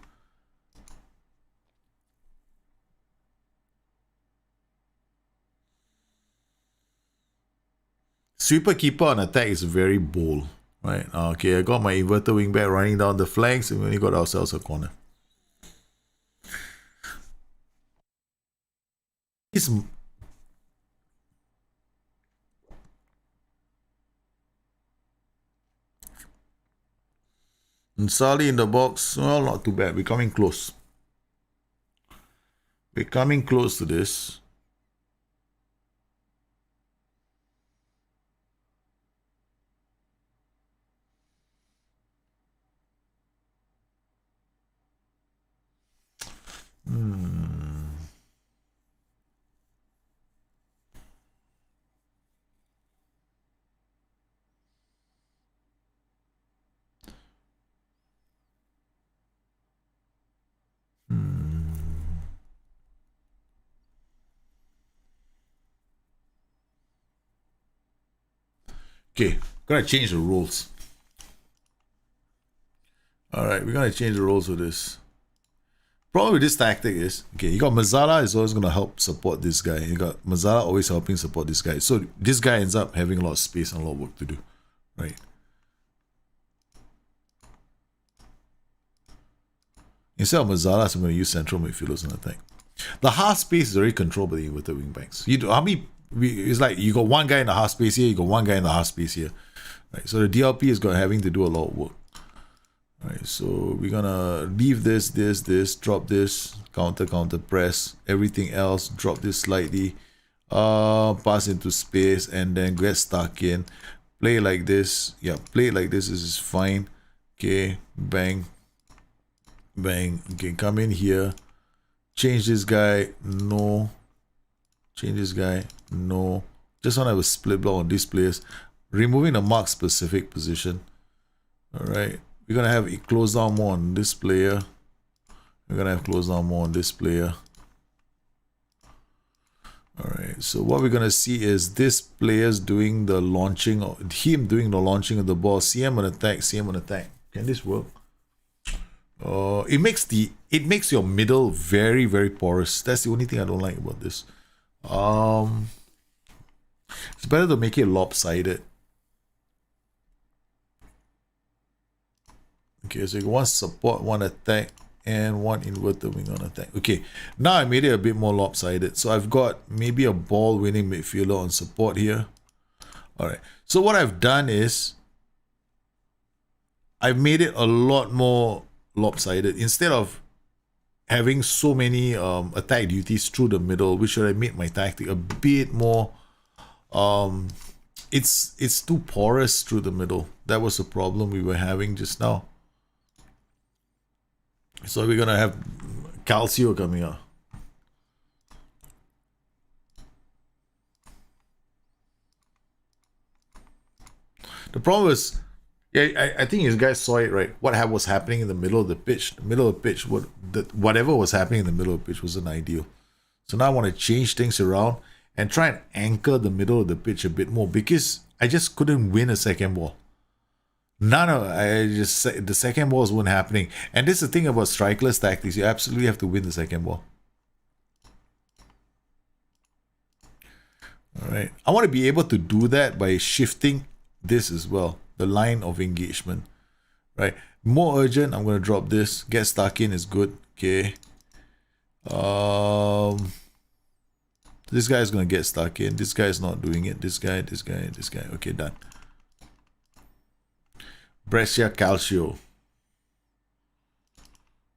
Sweeper keeper on attack is very bold, right? Okay, I got my inverter wingback running down the flanks, and we only got ourselves a corner. Nsali in the box. Well, not too bad. We're coming close. We're coming close to this. Okay, gonna change the rules. Alright, we're gonna change the rules with this. Problem with this tactic is, okay, you got Mazala is always gonna help support this guy. You got Mazala always helping support this guy. So this guy ends up having a lot of space and a lot of work to do. Right. Instead of Mazala, I'm gonna use central midfielders on attack. The half space is already controlled by the inverted wing backs. It's like you got one guy in the half space here, you got one guy in the half space here. Right. So the DLP is having to do a lot of work. Right, so we're gonna leave this, drop this, counter, press, everything else, drop this slightly, pass into space, and then get stuck in. Play like this. Yeah, play like this. This is fine. Okay, bang, bang. Okay, come in here. Change this guy. No. Change this guy. No. Just want to have a split block on these players. Removing the mark specific position. Alright. We're going to have it close down more on this player. We're going to have close down more on this player. Alright, so what we're going to see is this player's doing the launching, him doing the launching of the ball. CM on attack, CM on attack. Can this work? It makes your middle very, very porous. That's the only thing I don't like about this. It's better to make it lopsided. Okay, so you want support, one attack, and one inverted wing on attack. Okay, now I made it a bit more lopsided. So I've got maybe a ball-winning midfielder on support here. Alright, so what I've done is I've made it a lot more lopsided. Instead of having so many attack duties through the middle, which should have made my tactic a bit more... It's too porous through the middle. That was the problem we were having just now. So we're gonna have Calcio coming out. The problem is, yeah, I think you guys saw it, right? What was happening in the middle of the pitch? The middle of the pitch, whatever was happening in the middle of the pitch wasn't ideal. So now I want to change things around and try and anchor the middle of the pitch a bit more, because I just couldn't win a second ball. The second balls weren't happening. And this is the thing about strikerless tactics. You absolutely have to win the second ball. All right. I want to be able to do that by shifting this as well. The line of engagement. Right. More urgent. I'm going to drop this. Get stuck in is good. Okay. This guy is going to get stuck in. This guy is not doing it. This guy. Okay, done. Brescia Calcio.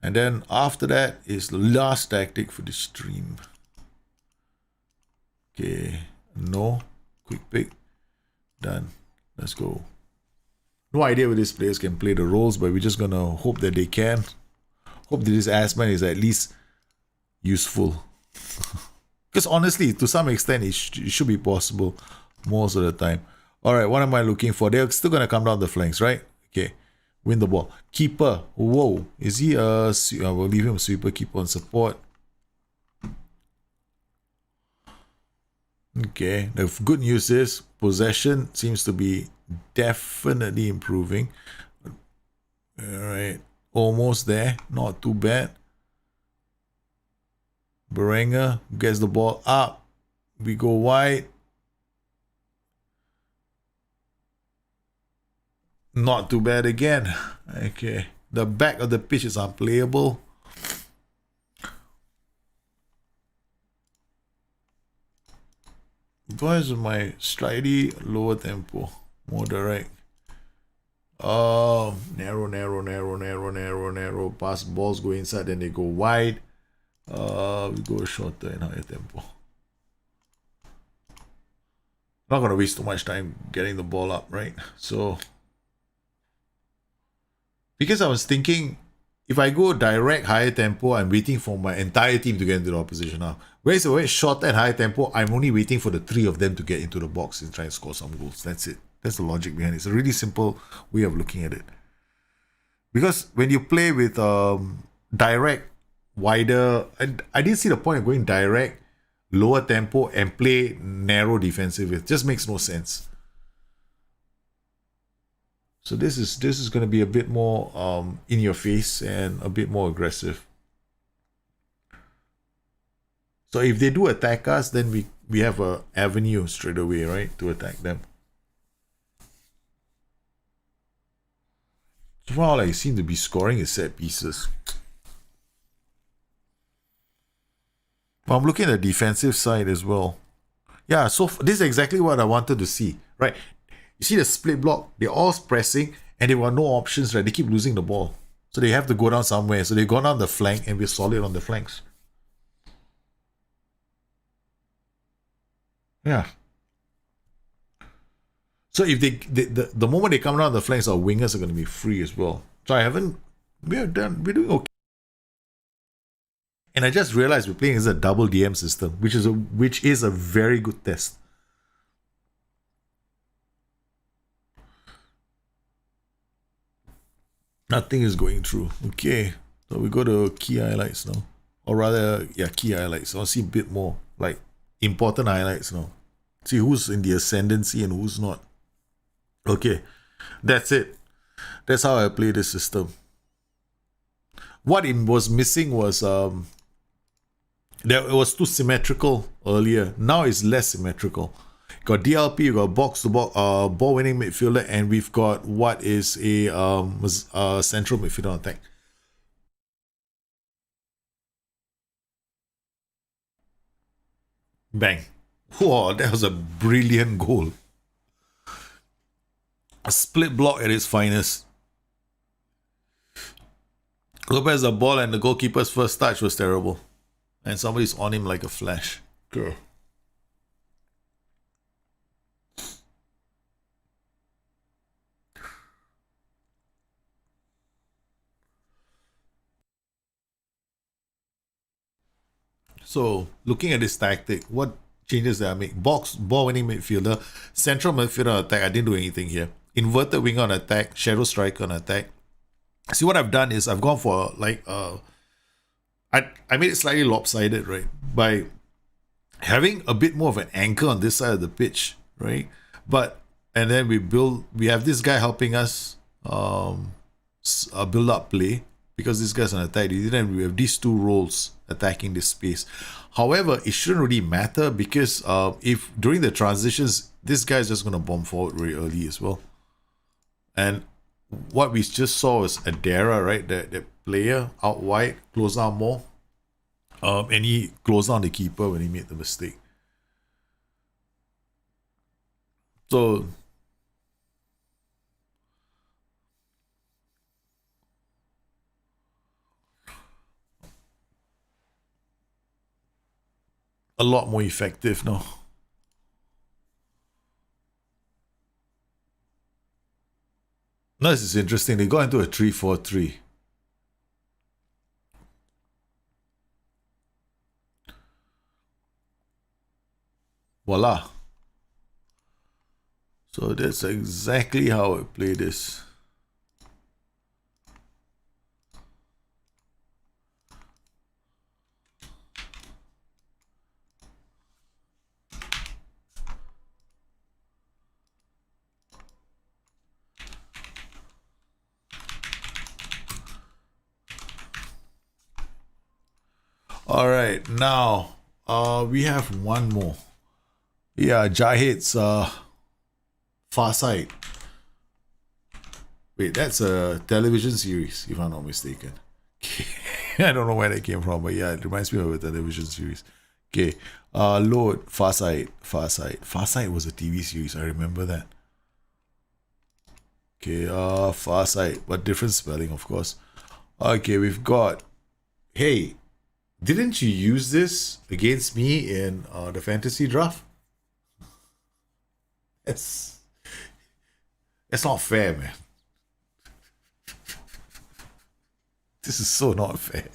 And then after that is the last tactic for the stream. Okay. No. Quick pick. Done. Let's go. No idea whether these players can play the roles, but we're just going to hope that they can. Hope that this Assman is at least useful. Because honestly, to some extent, it should be possible most of the time. Alright, what am I looking for? They're still going to come down the flanks, right? Okay. Win the ball. Keeper. Whoa. Is he a... we'll leave him sweeper. Keeper on support. Okay. The good news is possession seems to be definitely improving. Alright. Almost there. Not too bad. Berenga gets the ball up. We go wide. Not too bad again. Okay. The back of the pitch is unplayable. Why is my slightly lower tempo? More direct. Oh, narrow. Pass balls go inside, then they go wide. We go shorter and higher tempo. Not gonna waste too much time getting the ball up, right? So, because I was thinking, if I go direct higher tempo, I'm waiting for my entire team to get into the opposition now. Whereas if I went shorter and higher tempo, I'm only waiting for the 3 of them to get into the box and try and score some goals. That's it. That's the logic behind it. It's a really simple way of looking at it. Because when you play with direct, wider, I didn't see the point of going direct, lower tempo, and play narrow defensive. It just makes no sense. So this is going to be a bit more in your face and a bit more aggressive. So if they do attack us, then we have an avenue straight away, right, to attack them. So far, all I seem to be scoring is set pieces. But I'm looking at the defensive side as well. Yeah, so this is exactly what I wanted to see, right? You see the split block, they're all pressing and they've got no options, right? They keep losing the ball. So they have to go down somewhere. So they go down the flank and we're solid on the flanks. Yeah. So if the moment they come down the flanks, our wingers are going to be free as well. So we're doing okay. And I just realized we're playing as a double DM system, which is a very good test. Nothing is going through. Okay. So we go to key highlights now. Or rather, yeah, key highlights. I'll see a bit more, like, important highlights now. See who's in the ascendancy and who's not. Okay. That's it. That's how I play this system. What it was missing was it was too symmetrical earlier. Now it's less symmetrical. Got DLP, you got box-to-box, ball-winning midfielder, and we've got what is a central midfielder attack. Bang. Whoa, that was a brilliant goal. A split block at its finest. Lopez the ball and the goalkeeper's first touch was terrible. And somebody's on him like a flash. Okay. So, looking at this tactic, what changes did I make? Ball winning midfielder, central midfielder attack. I didn't do anything here. Inverted wing on attack, shadow striker on attack. See, what I've done is I've gone for like I made it slightly lopsided, right? By having a bit more of an anchor on this side of the pitch, right? And then we have this guy helping us build up play, because this guy's on attack. You didn't have these two roles attacking this space. However, it shouldn't really matter because if during the transitions, this guy's just going to bomb forward very early as well. And what we just saw was Adara, right? That player out wide, close down more. And he closed down the keeper when he made the mistake. So a lot more effective now. No, this is interesting. They got into a 3-4-3. Voila. So that's exactly how I play this. All right, now we have one more. Yeah, Jahid's Far Side. Wait, that's a television series, if I'm not mistaken. I don't know where that came from, but yeah, it reminds me of a television series. Okay, load Far Side. Far Side was a TV series. I remember that. Okay, Far Side, but different spelling, of course. Okay, we've got. Hey, didn't you use this against me in the fantasy draft? That's not fair, man. This is so not fair.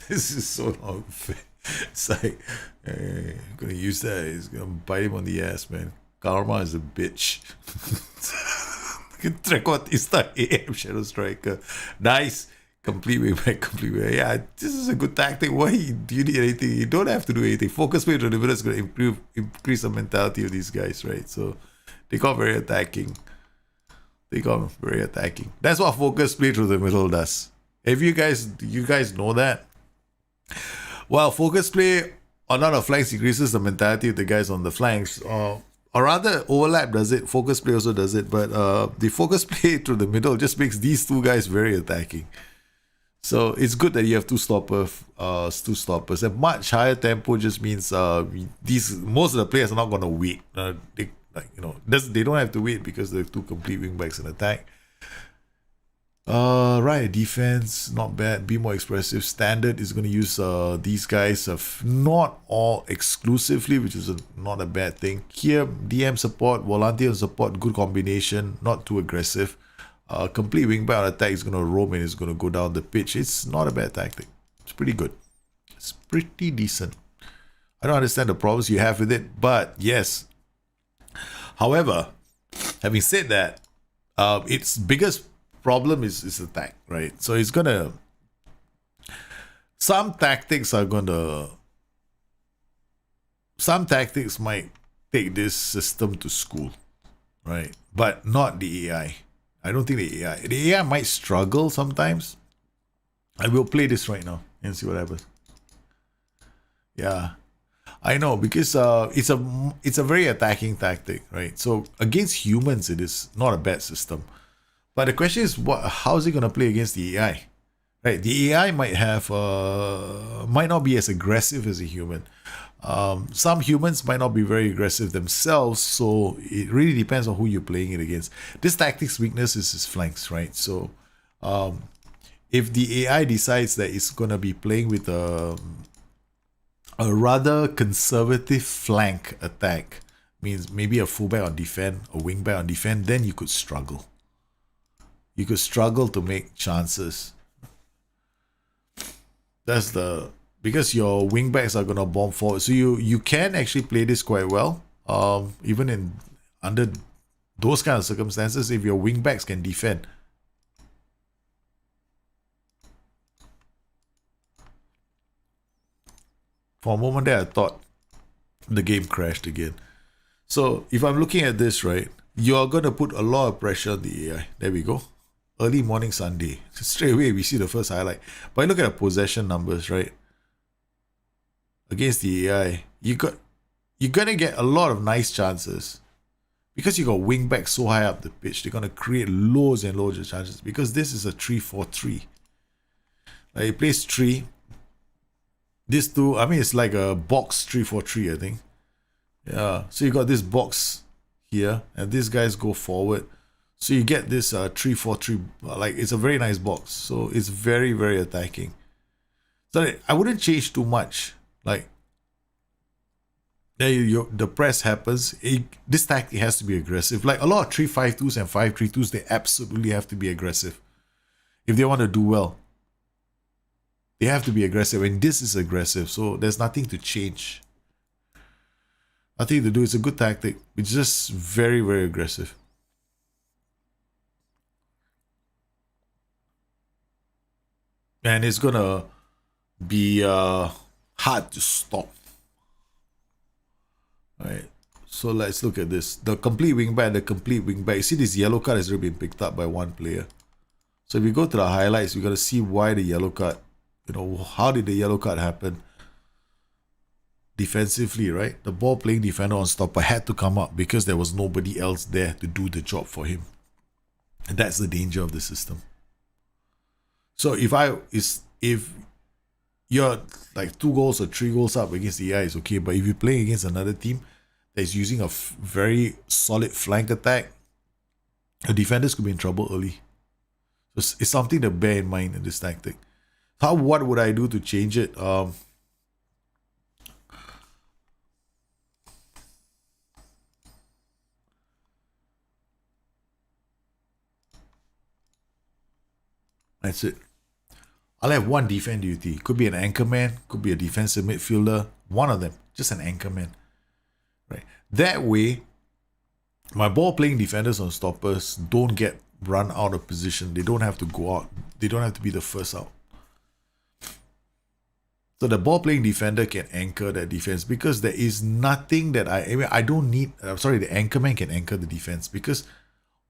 This is so not fair. It's like, I'm gonna use that. It's gonna bite him on the ass, man. Karma is a bitch. Trekotista AM Shadow Striker. Nice. Complete wayback, complete wayback. Yeah, this is a good tactic. Why do you need anything? You don't have to do anything. Focus play to the middle is going to increase the mentality of these guys, right? So they got very attacking. That's what focus play through the middle does. If you guys know that? Well, focus play on the flanks increases the mentality of the guys on the flanks. Or rather, overlap does it. Focus play also does it. But the focus play through the middle just makes these two guys very attacking. So it's good that you have two stoppers. A much higher tempo just means most of the players are not going to wait. They don't have to wait because they're two complete wingbacks in attack. Right, defense not bad. Be more expressive. Standard is going to use these guys not all exclusively, which is not a bad thing. Here, DM support, volunteer support, good combination. Not too aggressive. Complete wingback on attack is going to roam and is going to go down the pitch. It's not a bad tactic. It's pretty good. It's pretty decent. I don't understand the problems you have with it, but yes. However, having said that, its biggest problem is attack, right? So it's going to... Some tactics might take this system to school, right? But not the AI. I don't think the AI. The AI might struggle sometimes. I will play this right now and see what happens. Yeah, I know because it's a very attacking tactic, right? So against humans, it is not a bad system. But the question is, how is it going to play against the AI? Right? The AI might not be as aggressive as a human. Some humans might not be very aggressive themselves, so it really depends on who you're playing it against. This tactic's weakness is his flanks, right? So if the AI decides that it's going to be playing with a rather conservative flank attack, means maybe a fullback on defend, a wingback on defend, then you could struggle. You could struggle to make chances. Because your wingbacks are gonna bomb forward, so you can actually play this quite well. Even under those kind of circumstances, if your wingbacks can defend. For a moment there, I thought the game crashed again. So if I'm looking at this, right, you are gonna put a lot of pressure on the AI. There we go. early morning Sunday. Straight away, we see the first highlight. But look at the possession numbers, right? Against the AI, you're gonna get a lot of nice chances because you got wing back so high up the pitch. They're gonna create loads and loads of chances because this is a 3-4-3. Like, he plays 3. This two, I mean, it's like a box 3-4-3, I think. Yeah, so you got this box here, and these guys go forward. So you get this 3-4-3, like, it's a very nice box. So it's very, very attacking. So I wouldn't change too much. Like, the press happens. This tactic has to be aggressive. Like, a lot of 3-5-2s and 5-3-2s, they absolutely have to be aggressive if they want to do well. They have to be aggressive, and this is aggressive, so there's nothing to change. Nothing to do. It's a good tactic. It's just very, very aggressive. And it's gonna be hard to stop. Alright, so let's look at this. The complete wingback and the complete wingback. You see, this yellow card has already been picked up by one player. So if we go to the highlights, we got to see why the yellow card, how did the yellow card happen? Defensively, right? The ball playing defender on stopper had to come up because there was nobody else there to do the job for him. And that's the danger of the system. So if you're like 2 goals or 3 goals up against the AI, it's okay. But if you're playing against another team that is using a very solid flank attack, the defenders could be in trouble early. So it's something to bear in mind in this tactic. What would I do to change it? That's it. I'll have one defense duty. Could be an anchor man, could be a defensive midfielder, one of them, just an anchor man. Right. That way, my ball playing defenders on stoppers don't get run out of position. They don't have to go out. They don't have to be the first out. So the ball playing defender can anchor that defense because there is nothing that I don't need. I'm sorry, the anchor man can anchor the defense because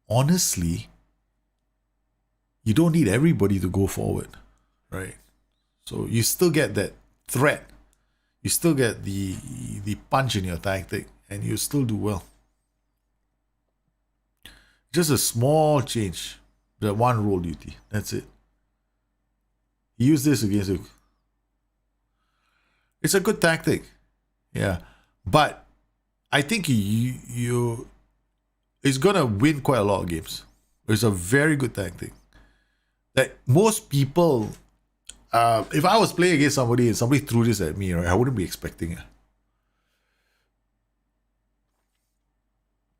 honestly, you don't need everybody to go forward, right? So you still get that threat. You still get the punch in your tactic and you still do well. Just a small change. The one role duty. That's it. Use this against you. It's a good tactic. Yeah. But I think you it's gonna win quite a lot of games. It's a very good tactic. That most people, if I was playing against somebody and somebody threw this at me, right, I wouldn't be expecting it.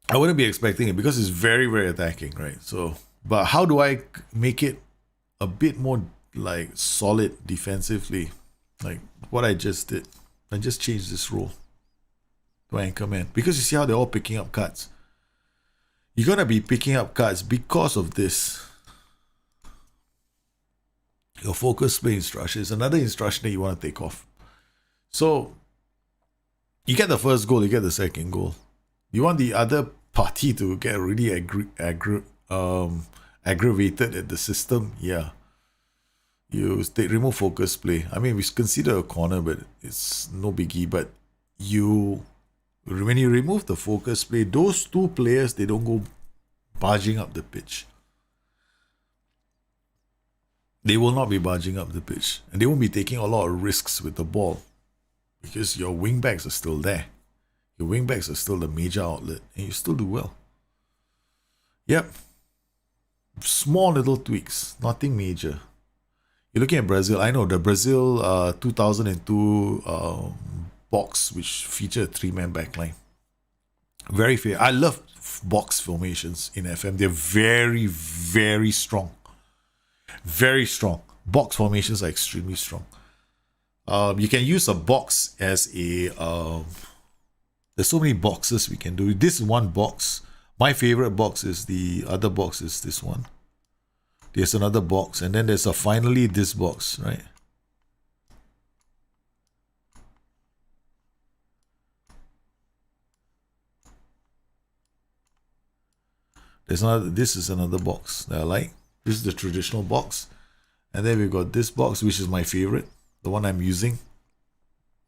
I wouldn't be expecting it because it's very, very attacking, right? So, but how do I make it a bit more like solid defensively? Like what I just did. I just changed this role to anchor man because you see how they're all picking up cards. You're gonna be picking up cards because of this. Your focus play instruction is another instruction that you want to take off. So you get the first goal, you get the second goal. You want the other party to get really aggravated at the system. Yeah. You remove focus play. I mean, we consider a corner, but it's no biggie. But when you remove the focus play, those two players, they don't go barging up the pitch. They will not be barging up the pitch. And they won't be taking a lot of risks with the ball. Because your wing backs are still there. Your wing backs are still the major outlet. And you still do well. Yep. Small little tweaks. Nothing major. You're looking at Brazil. I know the Brazil 2002 box, which featured a 3-man backline. Very fair. I love box formations in FM. They're very, very strong. Very strong. Box formations are extremely strong. You can use a box as a... there's so many boxes we can do. This is one box. My favorite box is the other box is this one. There's another box. And then there's finally this box, right? There's another. This is another box that I like. This is the traditional box. And then we've got this box, which is my favorite, the one I'm using.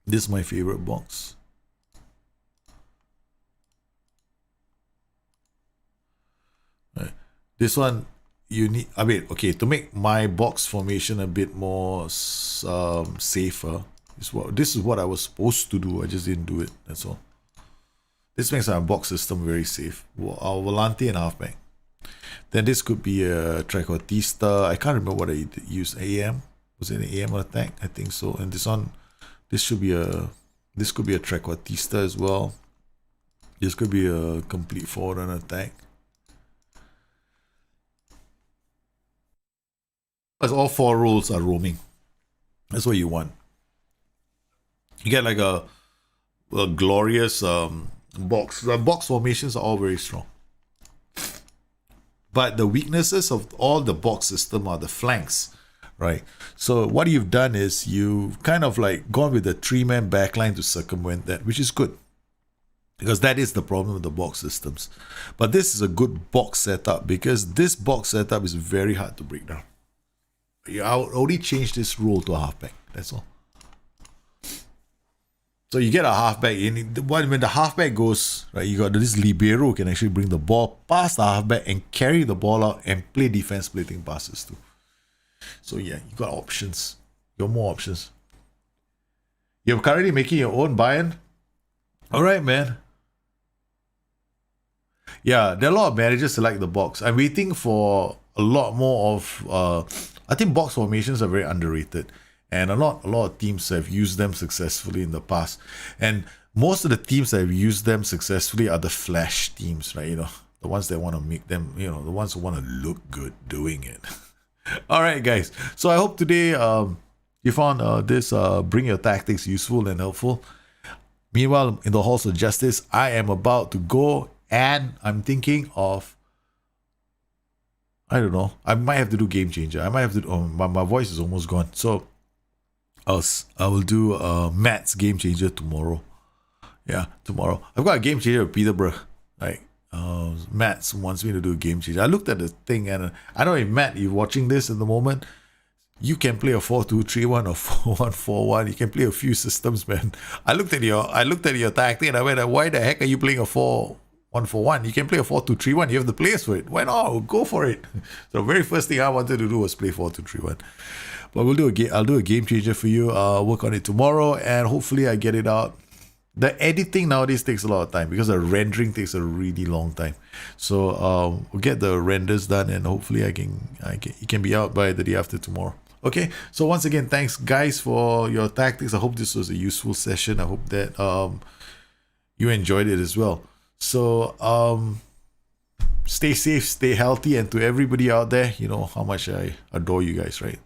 This is my favorite box. Right. This one, you need, I mean, okay, to make my box formation a bit more safer, this is what I was supposed to do. I just didn't do it, that's all. This makes our box system very safe. Our volante and halfback. Then this could be a trequartista. I can't remember what I used. AM? Was it an AM or attack? I think so. And this one, this could be a trequartista as well. This could be a complete forward and attack. As all 4 roles are roaming. That's what you want. You get like a glorious box. The box formations are all very strong. But the weaknesses of all the box system are the flanks, right? So what you've done is you've kind of like gone with a 3-man backline to circumvent that, which is good. Because that is the problem with the box systems. But this is a good box setup because this box setup is very hard to break down. I'll only change this rule to a halfback. That's all. So you get a halfback in. When the halfback goes, right, you got this libero can actually bring the ball past the halfback and carry the ball out and play defense splitting passes too. So yeah, you got options. You got more options. You're currently making your own buy-in. All right, man. Yeah, there are a lot of managers that like the box. I'm waiting for a lot more of. I think box formations are very underrated. And a lot of teams have used them successfully in the past. And most of the teams that have used them successfully are the flash teams, right? You know, the ones that want to make them, you know, the ones who want to look good doing it. All right, guys. So I hope today you found this Bring Your Tactics useful and helpful. Meanwhile, in the halls of justice, I am about to go and I'm thinking of, I don't know, I might have to do Game Changer. I might have to, my voice is almost gone. So I will do Matt's Game Changer tomorrow. Yeah, tomorrow. I've got a Game Changer with Peterborough. Like, Matt wants me to do a Game Changer. I looked at the thing and I don't know if Matt, you're watching this at the moment, you can play a 4-2-3-1 or 4-1-4-1. You can play a few systems, man. I looked at your tactic and I went, why the heck are you playing a 4-1-4-1? You can play a 4-2-3-1. You have the players for it. Why not? Go for it. So the very first thing I wanted to do was play 4-2-3-1. But I'll do a Game Changer for you. I'll work on it tomorrow and hopefully I get it out. The editing nowadays takes a lot of time because the rendering takes a really long time. So we'll get the renders done and hopefully it can be out by the day after tomorrow. Okay, so once again, thanks guys for your tactics. I hope this was a useful session. I hope that you enjoyed it as well. So stay safe, stay healthy, and to everybody out there, you know how much I adore you guys, right?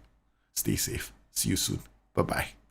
Stay safe. See you soon. Bye-bye.